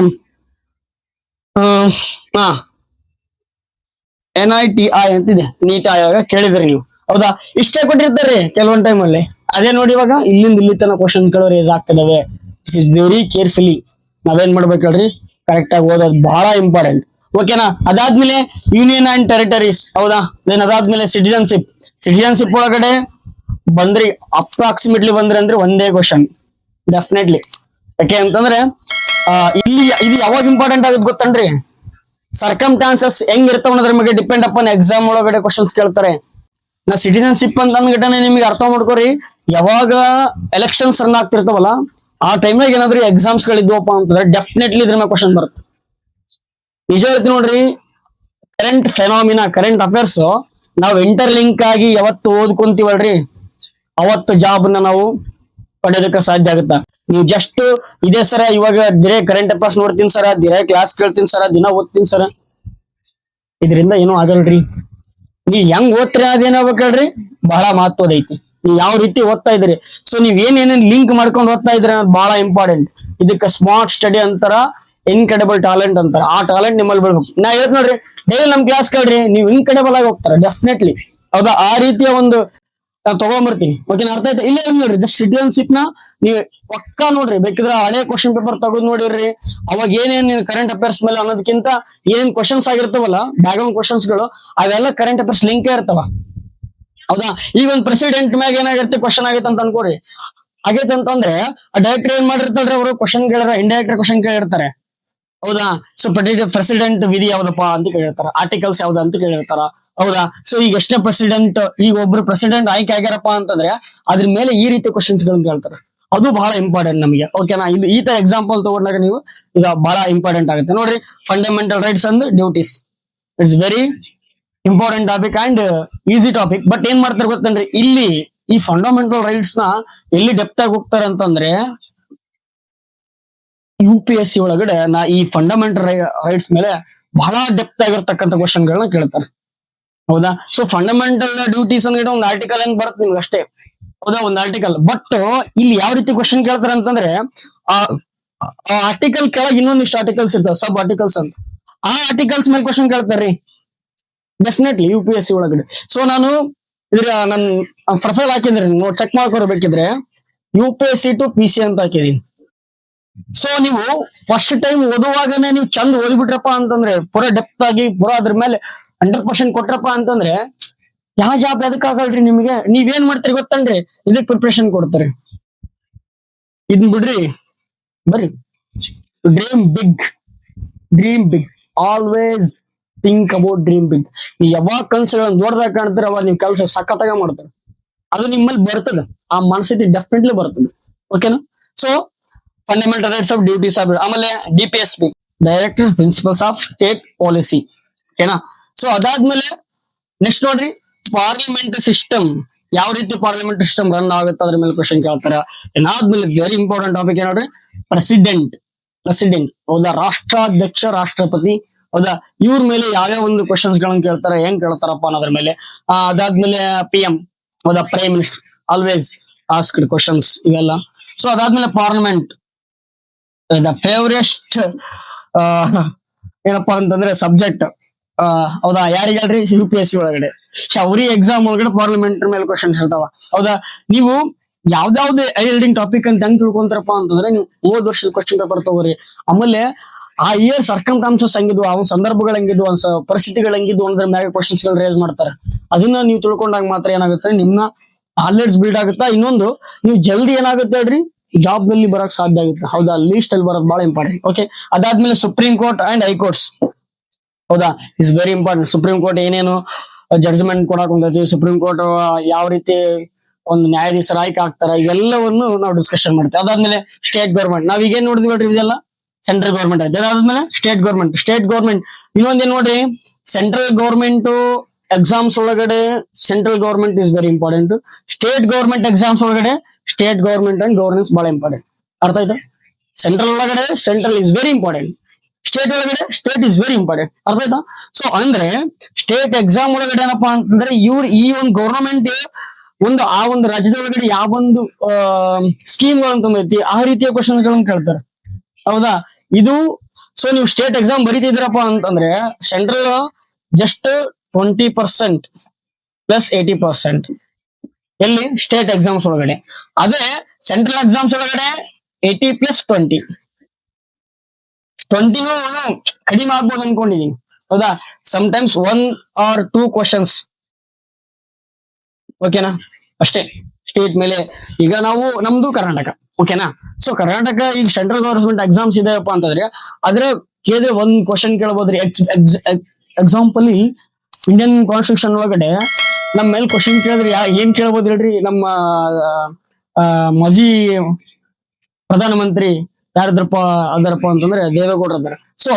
Speaker 1: NITI ಅಂತಿದೆ, ನೀಟ್ ಆಯೋಗ ಕೇಳಿದ್ರಿ ನೀವು. ಹೌದಾ. ಇಷ್ಟೇ ಕೊಟ್ಟಿರ್ತಾರೆ ಕೆಲವೊಂದ್ ಟೈಮ್ ಅಲ್ಲಿ. ಅದೇ ನೋಡಿ, ಇವಾಗ ಇಲ್ಲಿಂದ ಇಲ್ಲಿ ತನಕ ಕ್ವಶನ್ ಗಳು ರೇಸ್ ಆಗ್ತಿದಾವೆ. ದಿಸ್ ಇಸ್ ವೆರಿ ಕೇರ್ಫುಲಿ ನಾವೇನ್ ಮಾಡ್ಬೇಕು ಹೇಳ್ರಿ, ಕರೆಕ್ಟ್ ಆಗಿ ಓದೋದು ಬಹಳ ಇಂಪಾರ್ಟೆಂಟ್. ಓಕೆನಾ? ಅದಾದ್ಮೇಲೆ ಯೂನಿಯನ್ ಅಂಡ್ ಟೆರಿಟರೀಸ್, ಹೌದಾ? ದೆನ್ ಅದಾದ್ಮೇಲೆ ಸಿಟಿಜನ್ಶಿಪ್ ಒಳಗಡೆ ಬಂದ್ರಿ ಅಪ್ರಾಕ್ಸಿಮೇಟ್ಲಿ ಬಂದ್ರಿ ಅಂದ್ರೆ ಒಂದೇ ಕ್ವಶನ್ ಡೆಫಿನೆಟ್ಲಿ. ಯಾಕೆ ಅಂತಂದ್ರೆ ಇಲ್ಲಿ ಇದು ಯಾವಾಗ ಇಂಪಾರ್ಟೆಂಟ್ ಆಗುತ್ತೆ ಗೊತ್ತನ್ರಿ? ಸರ್ಕಮ್ಟಾನ್ಸಸ್ ಹೆಂಗ್ ಇರ್ತಾವ ಅನ್ನೋದ್ರ ಬಗ್ಗೆ ಡಿಪೆಂಡ್ ಅಪಾನ್ ಎಕ್ಸಾಮ್ ಒಳಗಡೆ ಕ್ವಶನ್ಸ್ ಕೇಳ್ತಾರೆ. ನಾ ಸಿಟಿಜನ್ಶಿಪ್ ಅಂತ ಅಂದ್ಘಟನೆ ನಿಮ್ಗೆ ಅರ್ಥ ಮಾಡ್ಕೋರಿ. ಯಾವಾಗ ಎಲೆಕ್ಷನ್ಸ್ ರನ್ ಆಗ್ತಿರ್ತಾವಲ್ಲ ಆ ಟೈಮ್ನಾಗ ಏನಾದ್ರೂ ಎಕ್ಸಾಮ್ಸ್ ಗಳಿದ್ವಪ್ಪ ಅಂತಂದ್ರೆ ಡೆಫಿನೆಟ್ಲಿ ಇದ್ರ ಮೇಲೆ ಕ್ವಶನ್ ಬರುತ್ತೆ. ನಿಜ ಹೇಳ್ತೀನಿ ನೋಡ್ರಿ, ಕರೆಂಟ್ ಅಫೇರ್ಸ್ ನಾವು ಇಂಟರ್ ಲಿಂಕ್ ಆಗಿ ಯಾವತ್ತು ಓದ್ಕೊಂತೀವಲ್ರಿ ಅವತ್ತು ಜಾಬ್ ನಾವು ಪಡೆಯೋದಕ್ಕೆ ಸಾಧ್ಯ ಆಗುತ್ತಾ. ನೀವು ಜಸ್ಟ್ ಇದೇ ಸರ ಇವಾಗ ದಿನೇ ಕರೆಂಟ್ ಅಫೇರ್ಸ್ ನೋಡ್ತೀನಿ ಸರ, ದಿನ ಕ್ಲಾಸ್ ಕೇಳ್ತೀನಿ ಸರ, ದಿನ ಓದ್ತೀನಿ ಸರ, ಇದರಿಂದ ಏನೂ ಆಗಲ್ರಿ. ನೀವ್ ಹೆಂಗ್ ಓದ್ತೀರಿ ಅದೇನಾಗ್ಬೇಕು ಹೇಳ್ರಿ, ಬಹಳ ಮಹತ್ವದ ಐತಿ. ನೀವ್ ಯಾವ ರೀತಿ ಓದ್ತಾ ಇದ್ರಿ, ಸೊ ನೀವ್ ಏನೇನೇನ್ ಲಿಂಕ್ ಮಾಡ್ಕೊಂಡು ಓದ್ತಾ ಇದ್ರಿ ಅನ್ನೋದು ಬಹಳ ಇಂಪಾರ್ಟೆಂಟ್. ಇದಕ್ಕೆ ಸ್ಮಾರ್ಟ್ ಸ್ಟಡಿ ಅಂತಾರ, ಇನ್ಕ್ರೆಡಿಬಲ್ ಟ್ಯಾಲೆಂಟ್ ಅಂತಾರ. ಆ ಟ್ಯಾಲೆಂಟ್ ನಿಮ್ಮಲ್ಲಿ ಬೆಳ್ಬೇಕು. ನಾ ಹೇಳ್ತ ನೋಡ್ರಿ, ಡೈಲಿ ನಮ್ ಕ್ಲಾಸ್ ಕೇಳ್ರಿ, ನೀವು ಇನ್ಕ್ರೆಡಿಬಲ್ ಆಗಿ ಹೋಗ್ತಾರ ಡೆಫಿನೆಟ್ಲಿ. ಹೌದಾ? ಆ ರೀತಿಯ ಒಂದು ನಾನ್ ತಗೊಂಡ್ಬರ್ತೀನಿ. ಓಕೆ, ಅರ್ಥ ಆಯ್ತಾ? ಇಲ್ಲೇ ನೋಡ್ರಿ, ಜಸ್ಟ್ ಸಿಟಿಜನ್ಶಿಪ್ ನ ನೀವು ಪಕ್ಕಾ ನೋಡ್ರಿ, ಬೇಕಿದ್ರೆ ಹಳೆ ಕ್ವಶನ್ ಪೇಪರ್ ತಗೊಂಡ್ ನೋಡಿರ್ರಿ. ಅವಾಗ ಏನೇನ್ ಕರೆಂಟ್ ಅಫೇರ್ಸ್ ಮೇಲೆ ಅನ್ನೋದಕ್ಕಿಂತ ಏನೇನ್ ಕ್ವಶನ್ಸ್ ಆಗಿರ್ತಾವಲ್ಲ ಬ್ಯಾಕ್ ಗ್ರೌಂಡ್ ಕ್ವಶನ್ಸ್ ಗಳು, ಅವೆಲ್ಲ ಕರೆಂಟ್ ಅಫೇರ್ಸ್ ಲಿಂಕ್ ಇರ್ತಾವ. ಹೌದಾ? ಈಗ ಒಂದು ಪ್ರೆಸಿಡೆಂಟ್ ಮ್ಯಾಗ ಏನಾಗಿರುತ್ತೆ ಕ್ವಶನ್ ಆಗೈತೆ ಅಂತ ಅನ್ಕೋರಿ. ಆಗೈತೆ ಅಂತಂದ್ರೆ ಡೈರೆಕ್ಟರ್ ಏನ್ ಮಾಡಿರ್ತಾರ್ರಿ, ಅವರು ಕ್ವಶನ್ ಕೇಳಿದ್ರೆ ಇಂಡೈರೆಕ್ಟರ್ ಕ್ವಶನ್ ಕೇಳಿರ್ತಾರೆ. ಹೌದಾ? ಸೊ ಪ್ರೆಸಿಡೆಂಟ್ ವಿಧಿ ಯಾವ್ದಪ್ಪ ಅಂತ ಕೇಳಿರ್ತಾರ, ಆರ್ಟಿಕಲ್ಸ್ ಯಾವ್ದು ಅಂತ ಕೇಳಿರ್ತಾರ. ಹೌದಾ? ಸೊ ಈಗ ಎಷ್ಟೇ ಪ್ರೆಸಿಡೆಂಟ್, ಈಗ ಒಬ್ರು ಪ್ರೆಸಿಡೆಂಟ್ ಆಯ್ಕೆ ಆಗ್ಯಾರಪ್ಪ ಅಂತಂದ್ರೆ ಅದ್ರ ಮೇಲೆ ಈ ರೀತಿ ಕ್ವಶನ್ಸ್ ಗಳನ್ನ ಕೇಳ್ತಾರೆ. ಅದು ಬಹಳ ಇಂಪಾರ್ಟೆಂಟ್ ನಮಗೆ. ಓಕೆನಾ? ಇದು ಈ ತರ ಎಕ್ಸಾಂಪಲ್ ತಗೊಂಡಾಗ ನೀವು ಈಗ ಬಹಳ ಇಂಪಾರ್ಟೆಂಟ್ ಆಗುತ್ತೆ ನೋಡ್ರಿ. Fundamental rights and duties, it's very important topic and easy topic. But ಏನ್ ಮಾಡ್ತಾರೆ ಗೊತ್ತೇನ್ರಿ, ಇಲ್ಲಿ ಈ ಫಂಡಮೆಂಟಲ್ ರೈಟ್ಸ್ ನ ಎಲ್ಲಿ ಡೆಪ್ತ್ ಆಗಿ ಹೋಗ್ತಾರೆ ಅಂತಂದ್ರೆ UPSC ಒಳಗಡೆ ಈ ಫಂಡಮೆಂಟಲ್ ರೈಟ್ಸ್ ಮೇಲೆ ಬಹಳ ಡೆಪ್ತ್ ಆಗಿರ್ತಕ್ಕಂಥ ಕ್ವಶನ್ ಗಳನ್ನ ಕೇಳ್ತಾರೆ. ಹೌದಾ? ಸೊ ಫಂಡಮೆಂಟಲ್ ಡ್ಯೂಟೀಸ್ ಅಂದ್ರೆ ಒಂದು ಆರ್ಟಿಕಲ್ ಏನ್ ಬರುತ್ತೆ ನಿಮ್ಗೆ ಅಷ್ಟೇ. ಹೌದಾ? ಒಂದು ಆರ್ಟಿಕಲ್. ಬಟ್ ಇಲ್ಲಿ ಯಾವ ರೀತಿ ಕ್ವಶನ್ ಕೇಳ್ತಾರೆ ಅಂತಂದ್ರೆ ಆ ಆರ್ಟಿಕಲ್ ಕೆಳಗೆ ಇನ್ನೊಂದಿಷ್ಟು ಆರ್ಟಿಕಲ್ಸ್ ಇರ್ತಾವ, ಸಬ್ ಆರ್ಟಿಕಲ್ಸ್ ಅಂತ. ಆ ಆರ್ಟಿಕಲ್ಸ್ ಮೇಲೆ ಕ್ವಶನ್ ಕೇಳ್ತಾರ್ರಿ ಡೆಫಿನೆಟ್ಲಿ UPSC ಒಳಗಡೆ. ಸೊ ನಾನು ಇದ್ರ ನನ್ ಪ್ರೊಫೈಲ್ ಹಾಕಿದ್ರಿ, ನೀವು ಚೆಕ್ ಮಾಡ್ಕೊಳ್ಬೇಕಿದ್ರೆ UPSC to PC ಅಂತ ಹಾಕಿದೀನಿ. ಸೊ ನೀವು ಫಸ್ಟ್ ಟೈಮ್ ಓದುವಾಗನೇ ನೀವು ಚಂದ ಓದ್ಬಿಟ್ರಪ್ಪ ಅಂತಂದ್ರೆ, ಪೂರಾ ಡೆಪ್ತ್ ಆಗಿ ಪೂರಾ ಅದ್ರ ಮೇಲೆ 100% ಕೊಟ್ರಪ್ಪ ಅಂತಂದ್ರೆ ಯಾವ ಜಾಬ್ ಎದಕ್ ಆಗಲ್ರಿ ನಿಮ್ಗೆ. ನೀವೇನ್ ಮಾಡ್ತೀರಿ ಗೊತ್ತನ್ರಿ, ಇದಕ್ ಪ್ರಿಪ್ರೇಷನ್ ಕೊಡ್ತಾರೆ. ಇದನ್ ಬಿಡ್ರಿ, ಬರ್ರಿ dream big always think about dream big. ನೀವು ಯಾವಾಗ ಕನ್ಸುಗಳನ್ನ ದೊಡ್ಡದಾಗ ಕಾಣ್ತೀರ ಅವಾಗ ನೀವು ಕೆಲಸ ಸಖತ್ತಾಗ ಮಾಡ್ತಾರೆ. ಅದು ನಿಮ್ಮಲ್ಲಿ ಬರ್ತದೆ, ಆ ಮನಸ್ಥಿತಿ ಡೆಫಿನೆಟ್ಲಿ ಬರ್ತದೆ. ಓಕೆನಾ? So fundamental rights of duties of, ಆಮೇಲೆ DPSP, director principles of state policy. ಓಕೆನಾ? ಸೊ ಅದಾದ್ಮೇಲೆ ನೆಕ್ಸ್ಟ್ ನೋಡ್ರಿ, ಪಾರ್ಲಿಮೆಂಟರಿ ಸಿಸ್ಟಮ್, ಯಾವ ರೀತಿ ಪಾರ್ಲಿಮೆಂಟರಿ ಸಿಸ್ಟಮ್ ರನ್ ಆಗುತ್ತೆ ಅದ್ರ ಮೇಲೆ ಕ್ವಶನ್ ಕೇಳ್ತಾರೆ. ಅದಾದ್ಮೇಲೆ ವೆರಿ ಇಂಪಾರ್ಟೆಂಟ್ ಟಾಪಿಕ್ ಏನೋಡ್ರಿ, ಪ್ರೆಸಿಡೆಂಟ್. ಹೌದಾ? ರಾಷ್ಟ್ರಾಧ್ಯಕ್ಷ, ರಾಷ್ಟ್ರಪತಿ. ಹೌದಾ? ಇವ್ರ ಮೇಲೆ ಯಾವ್ಯಾವ ಒಂದು ಕ್ವಶನ್ಸ್ ಗಳನ್ನ ಕೇಳ್ತಾರೆ, ಹೆಂಗ್ ಕೇಳ್ತಾರಪ್ಪ ಅನ್ನೋದ್ರ ಮೇಲೆ. ಅದಾದ್ಮೇಲೆ PM, ಹೌದಾ? Prime minister always asked questions ಇವೆಲ್ಲ. ಸೊ ಅದಾದ್ಮೇಲೆ ಪಾರ್ಲಿಮೆಂಟ್, ಫೇವರೆಸ್ಟ್ ಏನಪ್ಪಾ ಅಂತಂದ್ರೆ ಸಬ್ಜೆಕ್ಟ್. ಹೌದಾ? ಯಾರಿಗಲ್ರಿ, UPSC ಒಳಗಡೆ ಅವ್ರಿ ಎಕ್ಸಾಮ್ ಒಳಗಡೆ ಪಾರ್ಲಿಮೆಂಟ್ ಮೇಲೆ ಕ್ವಶನ್ಸ್ ಇರ್ತಾವ. ಹೌದಾ? ನೀವು ಯಾವ್ದಾವ್ದು ಐಲ್ಡಿಂಗ್ ಟಾಪಿಕ್ ಅಂತ ಹೆಂಗ್ ತಿಳ್ಕೊಂತಾರಪ್ಪ ಅಂತಂದ್ರೆ, ನೀವು ಹೋದ್ ವರ್ಷದ ಕ್ವಶನ್ ಪೇಪರ್ ತಗೋರಿ. ಆಮೇಲೆ ಆ ಇಯರ್ ಸರ್ಕಮ್ಟಾನ್ಸಸ್ ಹೆಂಗಿದ್ವು, ಆ ಸಂದರ್ಭಗಳು ಹೆಂಗಿದ್ವು, ಪರಿಸ್ಥಿತಿಗಳು ಹೆಂಗಿದ್ವು ಅನ್ನೋದ್ರ ಮ್ಯಾಗ ಕ್ವಶನ್ಸ್ ಗಳು ರೇಸ್ ಮಾಡ್ತಾರೆ. ಅದನ್ನ ನೀವು ತಿಳ್ಕೊಂಡಾಗ ಮಾತ್ರ ಏನಾಗುತ್ತೆ, ನಿಮ್ಮ ನಾಲೆಡ್ಜ್ ಬಿಲ್ಡ್ ಆಗುತ್ತಾ. ಇನ್ನೊಂದು, ನೀವು ಜಲ್ದಿ ಏನಾಗುತ್ತೆ ಹೇಳ್ರಿ, ಜಾಬ್ ನಲ್ಲಿ ಬರಕ್ ಸಾಧ್ಯ ಆಗುತ್ತೆ. ಹೌದಾ? ಲೀಸ್ಟ್ ಅಲ್ಲಿ ಬರೋದು ಬಹಳ ಇಂಪಾರ್ಟೆಂಟ್. ಓಕೆ, ಅದಾದ್ಮೇಲೆ ಸುಪ್ರೀಂ ಕೋರ್ಟ್ ಅಂಡ್ ಹೈಕೋರ್ಟ್ಸ್. ಹೌದಾ? Is very important. Supreme court ಏನೇನು ಜಡ್ಜ್ಮೆಂಟ್ ಕೊಡಕ್ ಹೊಂದೈತಿ, ಸುಪ್ರೀಂ ಕೋರ್ಟ್ ಯಾವ ರೀತಿ ಒಂದು ನ್ಯಾಯಾಧೀಶರ ಆಯ್ಕೆ ಆಗ್ತಾರ, ಇವೆಲ್ಲವನ್ನು ನಾವು ಡಿಸ್ಕಷನ್ ಮಾಡ್ತೀವಿ. ಅದಾದ್ಮೇಲೆ ಸ್ಟೇಟ್ ಗೌರ್ಮೆಂಟ್, ನಾವ್ ಈಗೇನ್ ನೋಡಿದ್ವಿ ಇದೆಲ್ಲ ಸೆಂಟ್ರಲ್ ಗೌರ್ಮೆಂಟ್ ಆಯ್ತು. ಅದಾದ್ಮೇಲೆ ಸ್ಟೇಟ್ ಗೌರ್ಮೆಂಟ್ ಇನ್ನೊಂದೇನ್ ನೋಡ್ರಿ, ಸೆಂಟ್ರಲ್ ಗೌರ್ಮೆಂಟ್ ಎಕ್ಸಾಮ್ಸ್ ಒಳಗಡೆ central government is very important. State government exams ಒಳಗಡೆ ಸ್ಟೇಟ್ ಗೌರ್ಮೆಂಟ್ ಅಂಡ್ ಗವರ್ನೆನ್ಸ್ ಬಹಳ ಇಂಪಾರ್ಟೆಂಟ್. ಅರ್ಥ ಆಯ್ತಾ? ಸೆಂಟ್ರಲ್ ಒಳಗಡೆ central is very important, state ಒಳಗಡೆ ಸ್ಟೇಟ್ ಇಸ್ ವೆರಿ ಇಂಪಾರ್ಟೆಂಟ್. ಅರ್ಥ ಆಯ್ತಾ? ಸೊ ಅಂದ್ರೆ ಸ್ಟೇಟ್ ಎಕ್ಸಾಮ್ ಒಳಗಡೆ ಏನಪ್ಪಾ ಅಂತಂದ್ರೆ, ಈ ಒಂದು ಗೌರ್ಮೆಂಟ್ ಆ ಒಂದು ರಾಜ್ಯದ ಒಳಗಡೆ ಯಾವೊಂದು ಸ್ಕೀಮ್ ಗಳನ್ನು ತುಂಬೈತಿ ಆ ರೀತಿಯ ಕ್ವಶನ್ ಗಳನ್ನ ಕೇಳ್ತಾರೆ. ಹೌದಾ? ಇದು ಸೊ ನೀವು ಸ್ಟೇಟ್ ಎಕ್ಸಾಮ್ ಬರೀತಿದ್ರಪ್ಪ ಅಂತಂದ್ರೆ ಸೆಂಟ್ರಲ್ ಜಸ್ಟ್ 20% ಪ್ಲಸ್ 80% ಎಲ್ಲಿ ಸ್ಟೇಟ್ ಎಕ್ಸಾಮ್ಸ್ ಒಳಗಡೆ. ಅದೇ ಸೆಂಟ್ರಲ್ ಎಕ್ಸಾಮ್ಸ್ ಒಳಗಡೆ 80+20. 20 ಕಡಿಮೆ ಆಗ್ಬೋದು ಅನ್ಕೊಂಡಿದೀನಿ. ಹೌದಾ, ಸಮಟೈಮ್ಸ್ 1 or 2 ಕ್ವಶನ್ಸ್. ಓಕೆನಾ, ಅಷ್ಟೇ ಸ್ಟೇಟ್ ಮೇಲೆ. ಈಗ ನಾವು ನಮ್ದು ಕರ್ನಾಟಕ, ಓಕೆನಾ. ಸೊ ಕರ್ನಾಟಕ ಈಗ ಸೆಂಟ್ರಲ್ ಗವರ್ಮೆಂಟ್ ಎಕ್ಸಾಮ್ಸ್ ಇದೆಯಪ್ಪ ಅಂತಂದ್ರೆ ಅದ್ರ ಕೇಳಿದ್ರೆ ಒಂದ್ ಕ್ವಶನ್ ಕೇಳಬಹುದ್ರಿ. ಎಕ್ಸಾಂಪಲ್ ಇಂಡಿಯನ್ ಕಾನ್ಸ್ಟಿಟ್ಯೂಷನ್ ಒಳಗಡೆ ನಮ್ಮ ಮೇಲೆ ಕ್ವಶನ್ ಕೇಳಿದ್ರೆ ಏನ್ ಕೇಳ್ಬೋದು ಹೇಳ್ರಿ? ನಮ್ಮ ಮಾಜಿ ಪ್ರಧಾನಮಂತ್ರಿ ಯಾರಿದ್ರಪ್ಪ ಅದರಪ್ಪ ಅಂತಂದ್ರೆ ದೇವೇಗೌಡರು ಅದಾರ. ಸೊ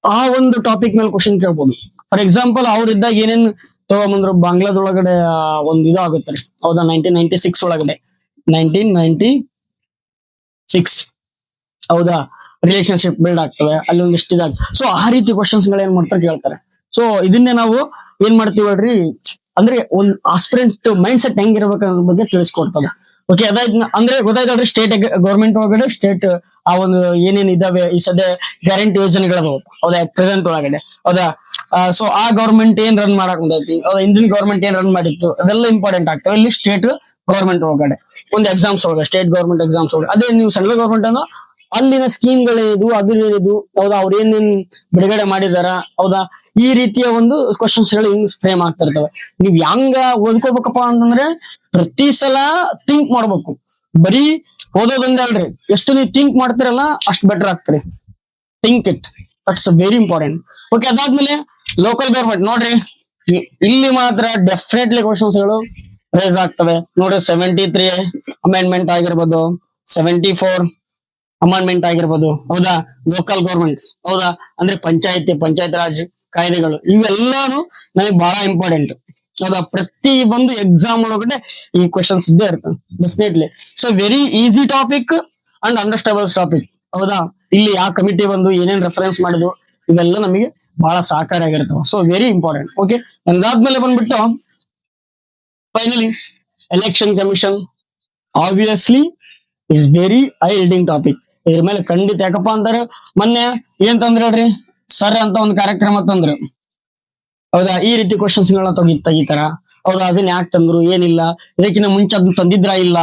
Speaker 1: ಆ ಒಂದು ಟಾಪಿಕ್ ಮೇಲೆ ಕ್ವಶನ್ ಕೇಳ್ಬೋದು. ಫಾರ್ ಎಕ್ಸಾಂಪಲ್ ಅವ್ರಿದ್ದಾಗ ಏನೇನ್ ತಗೊಂಬಂದ್ರು ಬಾಂಗ್ಲಾದೊಳಗಡೆ ಒಂದು ಇದು ಆಗುತ್ತೆ ರೀ. ಹೌದಾ, 1996 ಒಳಗಡೆ 1996 ಹೌದಾ, ರಿಲೇಶನ್ಶಿಪ್ ಬಿಲ್ಡ್ ಆಗ್ತವೆ, ಅಲ್ಲಿ ಒಂದಿಷ್ಟು ಇದಾಗ್ತದೆ. ಸೊ ಆ ರೀತಿ ಕ್ವಶನ್ಸ್ ಗಳು ಏನ್ ಮಾಡ್ತಾರೆ ಕೇಳ್ತಾರೆ. ಸೊ ಇದನ್ನೇ ನಾವು ಏನ್ ಮಾಡ್ತೀವಿ ಹೇಳ್ರಿ, ಅಂದ್ರೆ ಒಂದು ಆಸ್ಪಿರೆಂಟ್ ಮೈಂಡ್ ಸೆಟ್ ಹೆಂಗಿರ್ಬೇಕು ಅನ್ನೋದ್ರ ಬಗ್ಗೆ ತಿಳಿಸ್ಕೊಡ್ತದೆ. ಓಕೆ, ಅಂದ್ರೆ ಗೊತ್ತಾಯ್ತಲ್ರಿ, ಸ್ಟೇಟ್ ಗೌರ್ಮೆಂಟ್ ಒಳಗಡೆ ಸ್ಟೇಟ್ ಆ ಒಂದು ಏನೇನ್ ಇದಾವೆ ಈ ಸದ್ಯ ಗ್ಯಾರಂಟಿ ಯೋಜನೆಗಳದಾವ, ಹೌದಾ, ಪ್ರೆಸೆಂಟ್ ಒಳಗಡೆ, ಹೌದಾ. ಸೊ ಆ ಗೌರ್ಮೆಂಟ್ ಏನ್ ರನ್ ಮಾಡಕ್ ಬಂದೈತಿ, ಹೌದಾ, ಇಂಡಿಯನ್ ಗೌರ್ಮೆಂಟ್ ಏನ್ ರನ್ ಮಾಡಿತ್ತು, ಅದೆಲ್ಲ ಇಂಪಾರ್ಟೆಂಟ್ ಆಗ್ತವೆ ಇಲ್ಲಿ ಸ್ಟೇಟ್ ಗೌರ್ಮೆಂಟ್ ಒಳಗಡೆ. ಒಂದು ಎಕ್ಸಾಮ್ಸ್ ಒಳಗಡೆ, ಸ್ಟೇಟ್ ಗೌರ್ಮೆಂಟ್ ಎಕ್ಸಾಮ್ಸ್ ಒಳಗಡೆ. ಅದೇ ನೀವು ಸೆಂಟ್ರಲ್ ಗೌರ್ಮೆಂಟ್ ಅನ್ನೋ ಅಲ್ಲಿನ ಸ್ಕೀಮ್ಗಳಿದು ಅಭಿವೃದ್ಧಿ, ಹೌದಾ, ಅವ್ರು ಏನೇನ್ ಬಿಡುಗಡೆ ಮಾಡಿದಾರ, ಹೌದಾ, ಈ ರೀತಿಯ ಒಂದು ಕ್ವಶನ್ಸ್ ಗಳು ಹಿಂಗ್ ಫ್ರೇಮ್ ಆಗ್ತಾ ಇರ್ತವೆ. ನೀವ್ ಹೆಂಗ ಓದ್ಕೋಬೇಕಪ್ಪ ಅಂತಂದ್ರೆ ಪ್ರತಿ ಸಲ ಥಿಂಕ್ ಮಾಡ್ಬೇಕು. ಬರೀ ಓದೋದಂದೇ ಅಲ್ರಿ, ಎಷ್ಟು ನೀವು ಥಿಂಕ್ ಮಾಡ್ತಿರಲ್ಲ ಅಷ್ಟು ಬೆಟರ್ ಆಗ್ತರಿ. Think it, that's very important. Okay, ಅದಾದ್ಮೇಲೆ ಲೋಕಲ್ ಗೌರ್ಮೆಂಟ್ ನೋಡ್ರಿ, ಇಲ್ಲಿ ಮಾತ್ರ ಡೆಫಿನೆಟ್ಲಿ ಕ್ವಶನ್ಸ್ ಗಳು ರೇಸ್ ಆಗ್ತವೆ ನೋಡ್ರಿ. 73 ಅಮೆಂಡ್ಮೆಂಟ್ ಆಗಿರ್ಬೋದು, 74 ಅಮೆಂಡ್ಮೆಂಟ್ ಆಗಿರ್ಬೋದು, ಹೌದಾ. ಲೋಕಲ್ ಗೌರ್ಮೆಂಟ್ಸ್, ಹೌದಾ, ಅಂದ್ರೆ ಪಂಚಾಯತ್ ರಾಜ್ ಕಾಯ್ದೆಗಳು, ಇವೆಲ್ಲಾನು ನನಗೆ ಬಹಳ ಇಂಪಾರ್ಟೆಂಟ್, ಹೌದಾ. ಪ್ರತಿ ಒಂದು ಎಕ್ಸಾಮ್ ಒಳಗಡೆ ಈ ಕ್ವಶನ್ಸ್ ಇದ್ದೇ ಇರ್ತವೆ definitely. So very easy topic and understandable topic, ಹೌದಾ. ಇಲ್ಲಿ ಯಾವ ಕಮಿಟಿ ಬಂದು ಏನೇನ್ ರೆಫರೆನ್ಸ್ ಮಾಡಿದ್ರು ಇವೆಲ್ಲ ನಮಗೆ ಬಹಳ ಸಹಕಾರಿಯಾಗಿರ್ತವೆ. So very important. ಓಕೆ, ಅದಾದ್ಮೇಲೆ ಬಂದ್ಬಿಟ್ಟು finally election commission obviously is very high reading topic. ಇದ್ರ ಮೇಲೆ ಖಂಡಿತ ಯಾಕಪ್ಪ ಅಂತಾರೆ, ಮೊನ್ನೆ ಏನ್ ತಂದ್ರೆ ಹೇಳ್ರಿ, ಸರ್ ಅಂತ ಒಂದು ಕಾರ್ಯಕ್ರಮ ತಂದ್ರು, ಹೌದಾ. ಈ ರೀತಿ ಕ್ವಶನ್ಸ್ ಗಳನ್ನ ತೆಗಿತಾರ, ಹೌದಾ. ಅದನ್ನ ಯಾಕೆ ತಂದ್ರು, ಏನಿಲ್ಲ, ಇದಕ್ಕಿಂತ ಮುಂಚೆ ಅದನ್ನ ತಂದಿದ್ರ ಇಲ್ಲ,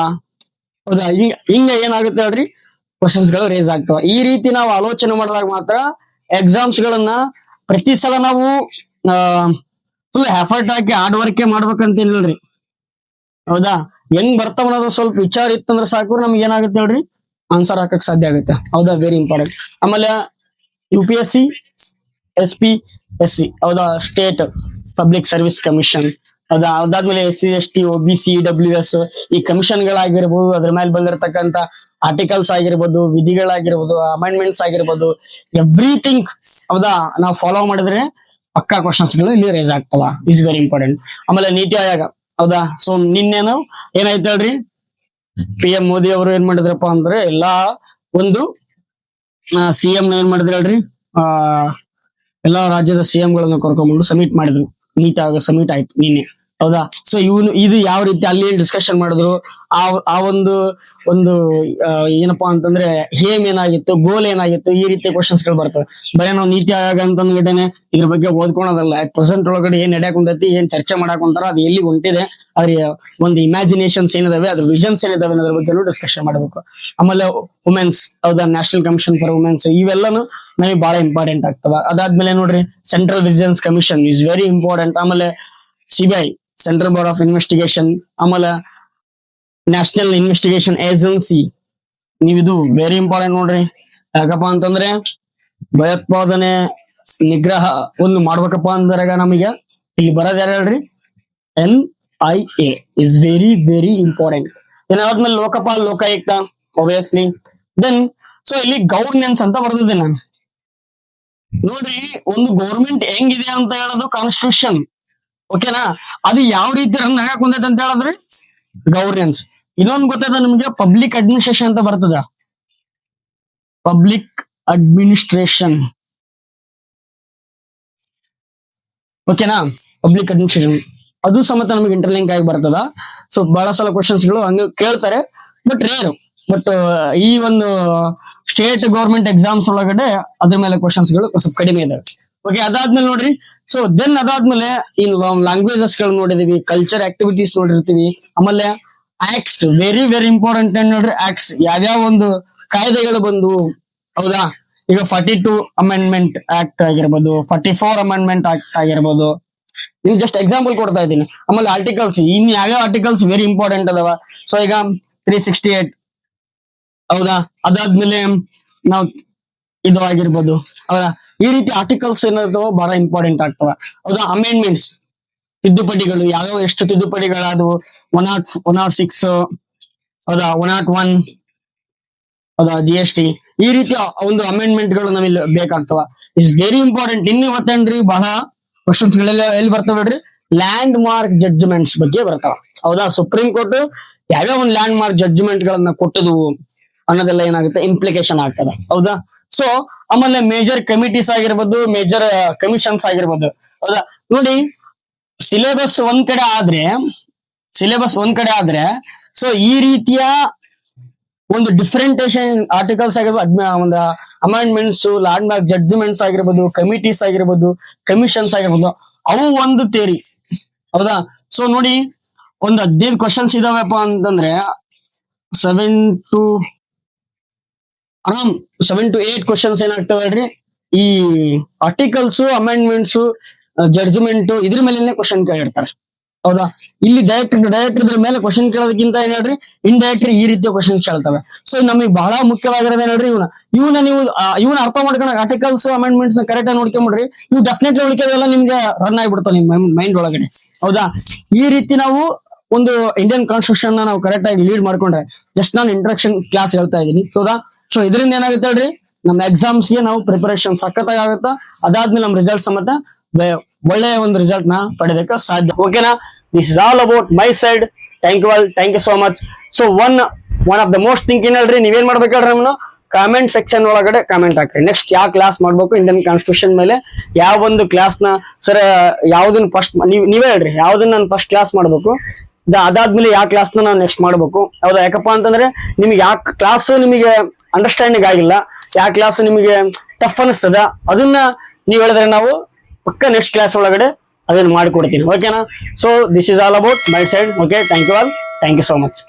Speaker 1: ಹೌದಾ. ಹಿಂಗ ಏನಾಗುತ್ತೆ ಹೇಳ್ರಿ, ಕ್ವಶನ್ಸ್ ಗಳು ರೇಸ್ ಆಗ್ತವೆ. ಈ ರೀತಿ ನಾವು ಆಲೋಚನೆ ಮಾಡಿದಾಗ ಮಾತ್ರ ಎಕ್ಸಾಮ್ಸ್ ಗಳನ್ನ ಪ್ರತಿ ಸಲ ನಾವು ಫುಲ್ ಎಫರ್ಟ್ ಹಾಕಿ ಹಾರ್ಡ್ ವರ್ಕ್ ಮಾಡ್ಬೇಕಂತ ಏನಿಲ್ರಿ, ಹೌದಾ. ಹೆಂಗ್ ಬರ್ತಾವ ಅನ್ನೋದು ಸ್ವಲ್ಪ ವಿಚಾರ ಇತ್ತಂದ್ರೆ ಸಾಕು, ನಮ್ಗೆ ಏನಾಗುತ್ತೆ ಹೇಳ್ರಿ, ಆನ್ಸರ್ ಹಾಕಕ್ ಸಾಧ್ಯ ಆಗುತ್ತೆ, ಹೌದಾ. Very important. ಆಮೇಲೆ UPSC SPSC, ಹೌದಾ, ಸ್ಟೇಟ್ ಪಬ್ಲಿಕ್ ಸರ್ವಿಸ್ ಕಮಿಷನ್, ಹೌದಾ. ಅದಾದ್ಮೇಲೆ SC ST OBC WS ಈ ಕಮಿಷನ್ ಗಳಾಗಿರ್ಬೋದು, ಅದ್ರ ಮೇಲೆ ಬಂದಿರತಕ್ಕಂತ ಆರ್ಟಿಕಲ್ಸ್ ಆಗಿರ್ಬೋದು, ವಿಧಿಗಳಾಗಿರ್ಬೋದು, ಅಮೆಂಡ್ಮೆಂಟ್ಸ್ ಆಗಿರ್ಬೋದು, ಎವ್ರಿಥಿಂಗ್, ಹೌದಾ, ನಾವು ಫಾಲೋ ಮಾಡಿದ್ರೆ ಪಕ್ಕಾ ಕ್ವಶನ್ಸ್ ಗಳು ಇಲ್ಲಿ ರೇಸ್ ಆಗ್ತವ. Is very important. ಆಮೇಲೆ ನೀತಿ ಆಯೋಗ, ಹೌದಾ. ಸೊ ನಿನ್ನೇನು ಏನಾಯ್ತು ಹೇಳ್ರಿ, PM ಮೋದಿ ಅವರು ಏನ್ ಮಾಡಿದ್ರಪ್ಪ ಅಂದ್ರೆ ಎಲ್ಲಾ ಒಂದು CM ಏನ್ ಮಾಡಿದ್ರು ಹೇಳ್ರಿ, ಎಲ್ಲಾ ರಾಜ್ಯದ CM ಗಳನ್ನ ಕರ್ಕೊಂಡ್ಬಂದು ಸಮಿಟ್ ಮಾಡಿದ್ರು. ನೀತಿ ಆಯೋಗ ಸಮಿಟ್ ಆಯ್ತು ನಿನ್ನೆ, ಹೌದಾ. ಸೊ ಇದು ಯಾವ ರೀತಿ ಅಲ್ಲಿ ಡಿಸ್ಕಷನ್ ಮಾಡಿದ್ರು, ಆ ಒಂದು ಏನಪ್ಪಾ ಅಂತಂದ್ರೆ ಹೇಮ್ ಏನಾಗಿತ್ತು, ಗೋಲ್ ಏನಾಗಿತ್ತು, ಈ ರೀತಿ ಕ್ವಶನ್ಸ್ ಗಳು ಬರ್ತವೆ. ಬರೀ ನಾವು ನೀತಿ ಆಯೋಗ ಅಂತಂದ್ಬಿಟ್ಟೇನೆ ಇದ್ರ ಬಗ್ಗೆ ಓದ್ಕೊಳೋದಲ್ಲ. ಪ್ರೆಸೆಂಟ್ ಒಳಗಡೆ ಏನ್ ನಡೆಯಕ್ ಕುಂತೈತಿ, ಏನ್ ಚರ್ಚೆ ಮಾಡಕ್ ಕುಂತಾರ, ಅದು ಎಲ್ಲಿ ಹೊಂಟಿದೆ, ಅದ್ರ ಒಂದು ಇಮ್ಯಾಜಿನೇಷನ್ಸ್ ಏನಿದಾವೆ, ಅದ್ರ ವಿಷನ್ಸ್ ಏನಿದಾವೆ ಅನ್ನೋದ್ರ ಬಗ್ಗೆ ಡಿಸ್ಕಷನ್ ಮಾಡ್ಬೇಕು. ಆಮೇಲೆ ವುಮೆನ್ಸ್, ಹೌದಾ, ನ್ಯಾಷನಲ್ ಕಮಿಷನ್ ಫಾರ್ ವುಮೆನ್ಸ್, ಇವೆಲ್ಲಾನು ನಮಗೆ ಬಹಳ ಇಂಪಾರ್ಟೆಂಟ್ ಆಗ್ತವ. ಅದಾದ್ಮೇಲೆ ನೋಡ್ರಿ, central vigilance commission is very important. ಆಮೇಲೆ CBI, central board of investigation, ಆಮೇಲೆ ನ್ಯಾಷನಲ್ ಇನ್ವೆಸ್ಟಿಗೇಷನ್ ಏಜೆನ್ಸಿ, ಇದು ವೆರಿ ಇಂಪಾರ್ಟೆಂಟ್ ನೋಡ್ರಿ. ಯಾಕಪ್ಪ ಅಂತಂದ್ರೆ ಭಯೋತ್ಪಾದನೆ ನಿಗ್ರಹ ಒಂದು ಮಾಡ್ಬೇಕಪ್ಪ ಅಂದಾಗ ನಮಗೆ ಇಲ್ಲಿ ಬರೋದ್ ಯಾರು ಹೇಳ್ರಿ, NIA is very very important. ಏನಾದ್ಮೇಲೆ Lokpal Lokayukta obviously. Then so ಇಲ್ಲಿ ಗವರ್ನೆನ್ಸ್ ಅಂತ ಬರ್ದಿದ್ದೆ ನಾನು ನೋಡ್ರಿ. ಒಂದು ಗೌರ್ಮೆಂಟ್ ಹೆಂಗಿದೆ ಅಂತ ಹೇಳೋದು ಕಾನ್ಸ್ಟಿಟ್ಯೂಷನ್, ಓಕೆನಾ. ಅದು ಯಾವ ರೀತಿ ರನ್ ಆಗಕ್ ಕುಂತೈತೆ ಅಂತ ಹೇಳಿದ್ರೆ ಗವರ್ನೆನ್ಸ್. ಇನ್ನೊಂದು ಗೊತ್ತದ ನಿಮ್ಗೆ, ಪಬ್ಲಿಕ್ ಅಡ್ಮಿನಿಸ್ಟ್ರೇಷನ್ ಅಂತ ಬರ್ತದ, ಪಬ್ಲಿಕ್ ಅಡ್ಮಿನಿಸ್ಟ್ರೇಷನ್, ಓಕೆನಾ. ಪಬ್ಲಿಕ್ ಅಡ್ಮಿನಿಸ್ಟ್ರೇಷನ್ ಅದು ಸಮೇತ ನಮಗೆ ಇಂಟರ್ಲಿಂಕ್ ಆಗಿ ಬರ್ತದ. ಸೊ ಬಹಳ ಸಲ ಕ್ವಶನ್ಸ್ ಗಳು ಹಂಗ ಕೇಳ್ತಾರೆ, ಬಟ್ ರೇರು. ಬಟ್ ಈ ಒಂದು ಸ್ಟೇಟ್ ಗೌರ್ಮೆಂಟ್ ಎಕ್ಸಾಮ್ಸ್ ಒಳಗಡೆ ಅದ್ರ ಮೇಲೆ ಕ್ವಶನ್ಸ್ ಗಳು ಸ್ವಲ್ಪ ಕಡಿಮೆ ಇದಾವೆ. ಓಕೆ, ಅದಾದ್ಮೇಲೆ ನೋಡ್ರಿ, ಸೊ ದೆನ್ ಅದಾದ್ಮೇಲೆ ಈ ಲ್ಯಾಂಗ್ವೇಜಸ್ ಗಳು ನೋಡಿದೀವಿ, ಕಲ್ಚರ್ ಆಕ್ಟಿವಿಟೀಸ್ ನೋಡಿರ್ತೀವಿ. ಆಮೇಲೆ ಆಕ್ಟ್ಸ್, ವೆರಿ ವೆರಿ ಇಂಪಾರ್ಟೆಂಟ್ ನೋಡ್ರಿ. ಆಕ್ಟ್ಸ್ ಯಾವ್ಯಾವ ಒಂದು ಕಾಯ್ದೆಗಳು ಬಂದು, ಹೌದಾ, ಈಗ 42 ಅಮೆಂಡ್ಮೆಂಟ್ ಆಕ್ಟ್ ಆಗಿರ್ಬೋದು, 44 ಅಮೆಂಡ್ಮೆಂಟ್ ಆಕ್ಟ್ ಆಗಿರ್ಬೋದು. ನಿಮ್ಗೆ ಜಸ್ಟ್ ಎಕ್ಸಾಂಪಲ್ ಕೊಡ್ತಾ ಇದ್ದೀನಿ. ಆಮೇಲೆ ಆರ್ಟಿಕಲ್ಸ್, ಇನ್ ಯಾವ್ಯಾವ ಆರ್ಟಿಕಲ್ಸ್ ವೆರಿ ಇಂಪಾರ್ಟೆಂಟ್ ಅದಾವ. ಸೊ ಈಗ 368 ಹೌದಾ, ಅದಾದ್ಮೇಲೆ ನಾವು ಇದು ಆಗಿರ್ಬೋದು ಹೌದಾ. ಈ ರೀತಿ ಆರ್ಟಿಕಲ್ಸ್ ಏನಾದ್ರು ಬಹಳ ಇಂಪಾರ್ಟೆಂಟ್ ಆಗ್ತವ ಹೌದಾ. ಅಮೆಂಡ್ಮೆಂಟ್ಸ್ ತಿದ್ದುಪಡಿಗಳು ಯಾವ್ಯಾವ, ಎಷ್ಟು ತಿದ್ದುಪಡಿಗಳಾದವು, 106 ಹೌದಾ, 101 ಹೌದಾ, GST. ಈ ರೀತಿ ಒಂದು ಅಮೆಂಡ್ಮೆಂಟ್ ಗಳು ನಮಗೆ ಬೇಕಾಗ್ತವ. It's very important. ಇನ್ನು ಇವತ್ತೇನ್ರಿ ಬಹಳ ಕ್ವಶನ್ಸ್ ಗಳೆಲ್ಲ ಎಲ್ಲಿ ಬರ್ತಾವ ನೋಡ್ರಿ, ಲ್ಯಾಂಡ್ ಮಾರ್ಕ್ ಜಡ್ಜ್ಮೆಂಟ್ಸ್ ಬಗ್ಗೆ ಬರ್ತಾವ ಹೌದಾ. ಸುಪ್ರೀಂ ಕೋರ್ಟ್ ಯಾವ್ಯಾವ ಒಂದು ಲ್ಯಾಂಡ್ ಮಾರ್ಕ್ ಜಡ್ಜ್ಮೆಂಟ್ ಗಳನ್ನ ಕೊಟ್ಟದು ಅನ್ನೋದೆಲ್ಲ ಏನಾಗುತ್ತೆ, ಇಂಪ್ಲಿಕೇಶನ್ ಆಗ್ತದೆ ಹೌದಾ. ಸೊ ಆಮೇಲೆ ಮೇಜರ್ ಕಮಿಟೀಸ್ ಆಗಿರ್ಬೋದು, ಮೇಜರ್ ಕಮಿಷನ್ಸ್ ಆಗಿರ್ಬೋದು ಹೌದಾ. ನೋಡಿ ಸಿಲೆಬಸ್ ಒಂದ್ ಕಡೆ ಆದ್ರೆ ಸೊ ಈ ರೀತಿಯ ಒಂದು ಡಿಫ್ರೆಂಟೇಷನ್ ಆರ್ಟಿಕಲ್ಸ್ ಆಗಿರ್ಬೋದು, ಒಂದು ಅಮೆಂಡ್ಮೆಂಟ್ಸ್, ಲ್ಯಾಂಡ್ ಮಾರ್ಕ್ ಜಡ್ಜ್ಮೆಂಟ್ಸ್ ಆಗಿರ್ಬೋದು, ಕಮಿಟೀಸ್ ಆಗಿರ್ಬೋದು, ಕಮಿಷನ್ಸ್ ಆಗಿರ್ಬೋದು, ಅವು ಒಂದು ಥಿಯರಿ ಹೌದಾ. ಸೊ ನೋಡಿ ಒಂದು 15 ಕ್ವಶನ್ಸ್ ಇದಾವಪ್ಪ ಅಂತಂದ್ರೆ 7 to 8 ಕ್ವಶನ್ಸ್ ಏನಾಗ್ತವೆ ಹೇಳ್ರಿ, ಈ ಆರ್ಟಿಕಲ್ಸ್, ಅಮೆಂಡ್ಮೆಂಟ್ಸ್, ಜಡ್ಜ್ಮೆಂಟ್ ಇದ್ರ ಮೇಲೆ ಕ್ವಶನ್ ಕೇಳಿರ್ತಾರೆ ಹೌದಾ. ಇಲ್ಲಿ ಡೈರೆಕ್ಟ್ ಇದ್ರ ಮೇಲೆ ಕ್ವಶನ್ ಕೇಳೋದಕ್ಕಿಂತ ಏನ್ ಹೇಳ್ರಿ, ಇಂಡೈರೆಕ್ಟ್ ಈ ರೀತಿಯ ಕ್ವಶನ್ ಕೇಳ್ತವೆ. ಸೊ ನಮಗೆ ಬಹಳ ಮುಖ್ಯವಾಗಿರೋದು ಏನ್ ಹೇಳ್ರಿ, ಇವನ್ನ ಅರ್ಥ ಮಾಡ್ಕೊಂಡು ಆರ್ಟಿಕಲ್ಸ್, ಅಮೆಂಡ್ಮೆಂಟ್ಸ್ ಕರೆಕ್ಟ್ ಆಗಿ ನೋಡ್ಕೊಂಡ್ಬಿಡ್ರಿ, ನೀವು ಡೆಫಿನೆಟ್ಲಿ ಉಳಿಕೆಲ್ಲ ನಿಮ್ಗೆ ರನ್ ಆಗಿಬಿಡ್ತಾವ ನಿಮ್ ಮೈಂಡ್ ಒಳಗಡೆ ಹೌದಾ. ಈ ರೀತಿ ನಾವು ಒಂದು ಇಂಡಿಯನ್ ಕಾನ್ಸ್ಟಿಟ್ಯೂಷನ್ ನಾವು ಕರೆಕ್ಟ್ ಆಗಿ ಲೀಡ್ ಮಾಡ್ಕೊಂಡ್ರೆ, ಜಸ್ಟ್ ನಾನು ಇಂಟ್ರಡಕ್ಷನ್ ಕ್ಲಾಸ್ ಹೇಳ್ತಾ ಇದ್ದೀನಿ ಸೊ ಇದರಿಂದ ಏನಾಗುತ್ತೆ ಹೇಳ್ರಿ, ನಮ್ಮ ಎಕ್ಸಾಮ್ಸ್ ಗೆ ನಾವು ಪ್ರಿಪರೇಷನ್ ಸಖತ್ತಾಗಿ ಆಗುತ್ತಾ. ಅದಾದ್ಮೇಲೆ ನಮ್ಮ ರಿಸಲ್ಟ್ ಸಮೇತ ಒಳ್ಳೆಯ ಒಂದು ರಿಸಲ್ಟ್ ನ ಪಡೆದಕ್ಕೆ ಸಾಧ್ಯ. ಓಕೆನಾ, this is all about my side. Thank you so much. So one of the most think ಏನ್ ಹೇಳ್ರಿ, ನೀವೇನ್ ಮಾಡ್ಬೇಕು ಹೇಳ್ರಿ, ನಮ್ಮನ್ನು ಕಾಮೆಂಟ್ ಸೆಕ್ಷನ್ ಒಳಗಡೆ ಕಾಮೆಂಟ್ ಹಾಕ್ರಿ. ನೆಕ್ಸ್ಟ್ ಯಾವ ಕ್ಲಾಸ್ ಮಾಡ್ಬೇಕು ಇಂಡಿಯನ್ ಕಾನ್ಸ್ಟಿಟ್ಯೂಷನ್ ಮೇಲೆ, ಯಾವ ಒಂದು ಕ್ಲಾಸ್ ನ ಸರ್ ಯಾವ್ದನ್ನ ಫಸ್ಟ್ ನೀವೇ ಹೇಳ್ರಿ, ಯಾವ್ದನ್ನ ನಾನು ಫಸ್ಟ್ ಕ್ಲಾಸ್ ಮಾಡ್ಬೇಕು, ಅದಾದ್ಮೇಲೆ ಯಾವ ಕ್ಲಾಸ್ ನ ನಾವು ನೆಕ್ಸ್ಟ್ ಮಾಡ್ಬೇಕು ಹೌದಾ. ಯಾಕಪ್ಪ ಅಂತಂದ್ರೆ ನಿಮ್ಗೆ ಯಾವ ಕ್ಲಾಸ್ ನಿಮಗೆ ಅಂಡರ್ಸ್ಟ್ಯಾಂಡಿಂಗ್ ಆಗಿಲ್ಲ, ಯಾವ ಕ್ಲಾಸ್ ನಿಮಗೆ ಟಫ್ ಅನಿಸ್ತದ, ಅದನ್ನ ನೀವ್ ಹೇಳಿದ್ರೆ ನಾವು ಪಕ್ಕ ನೆಕ್ಸ್ಟ್ ಕ್ಲಾಸ್ ಒಳಗಡೆ ಅದನ್ನ ಮಾಡಿಕೊಡ್ತೀನಿ. ಓಕೆನಾ. So this is all about my side. Okay, thank you so much.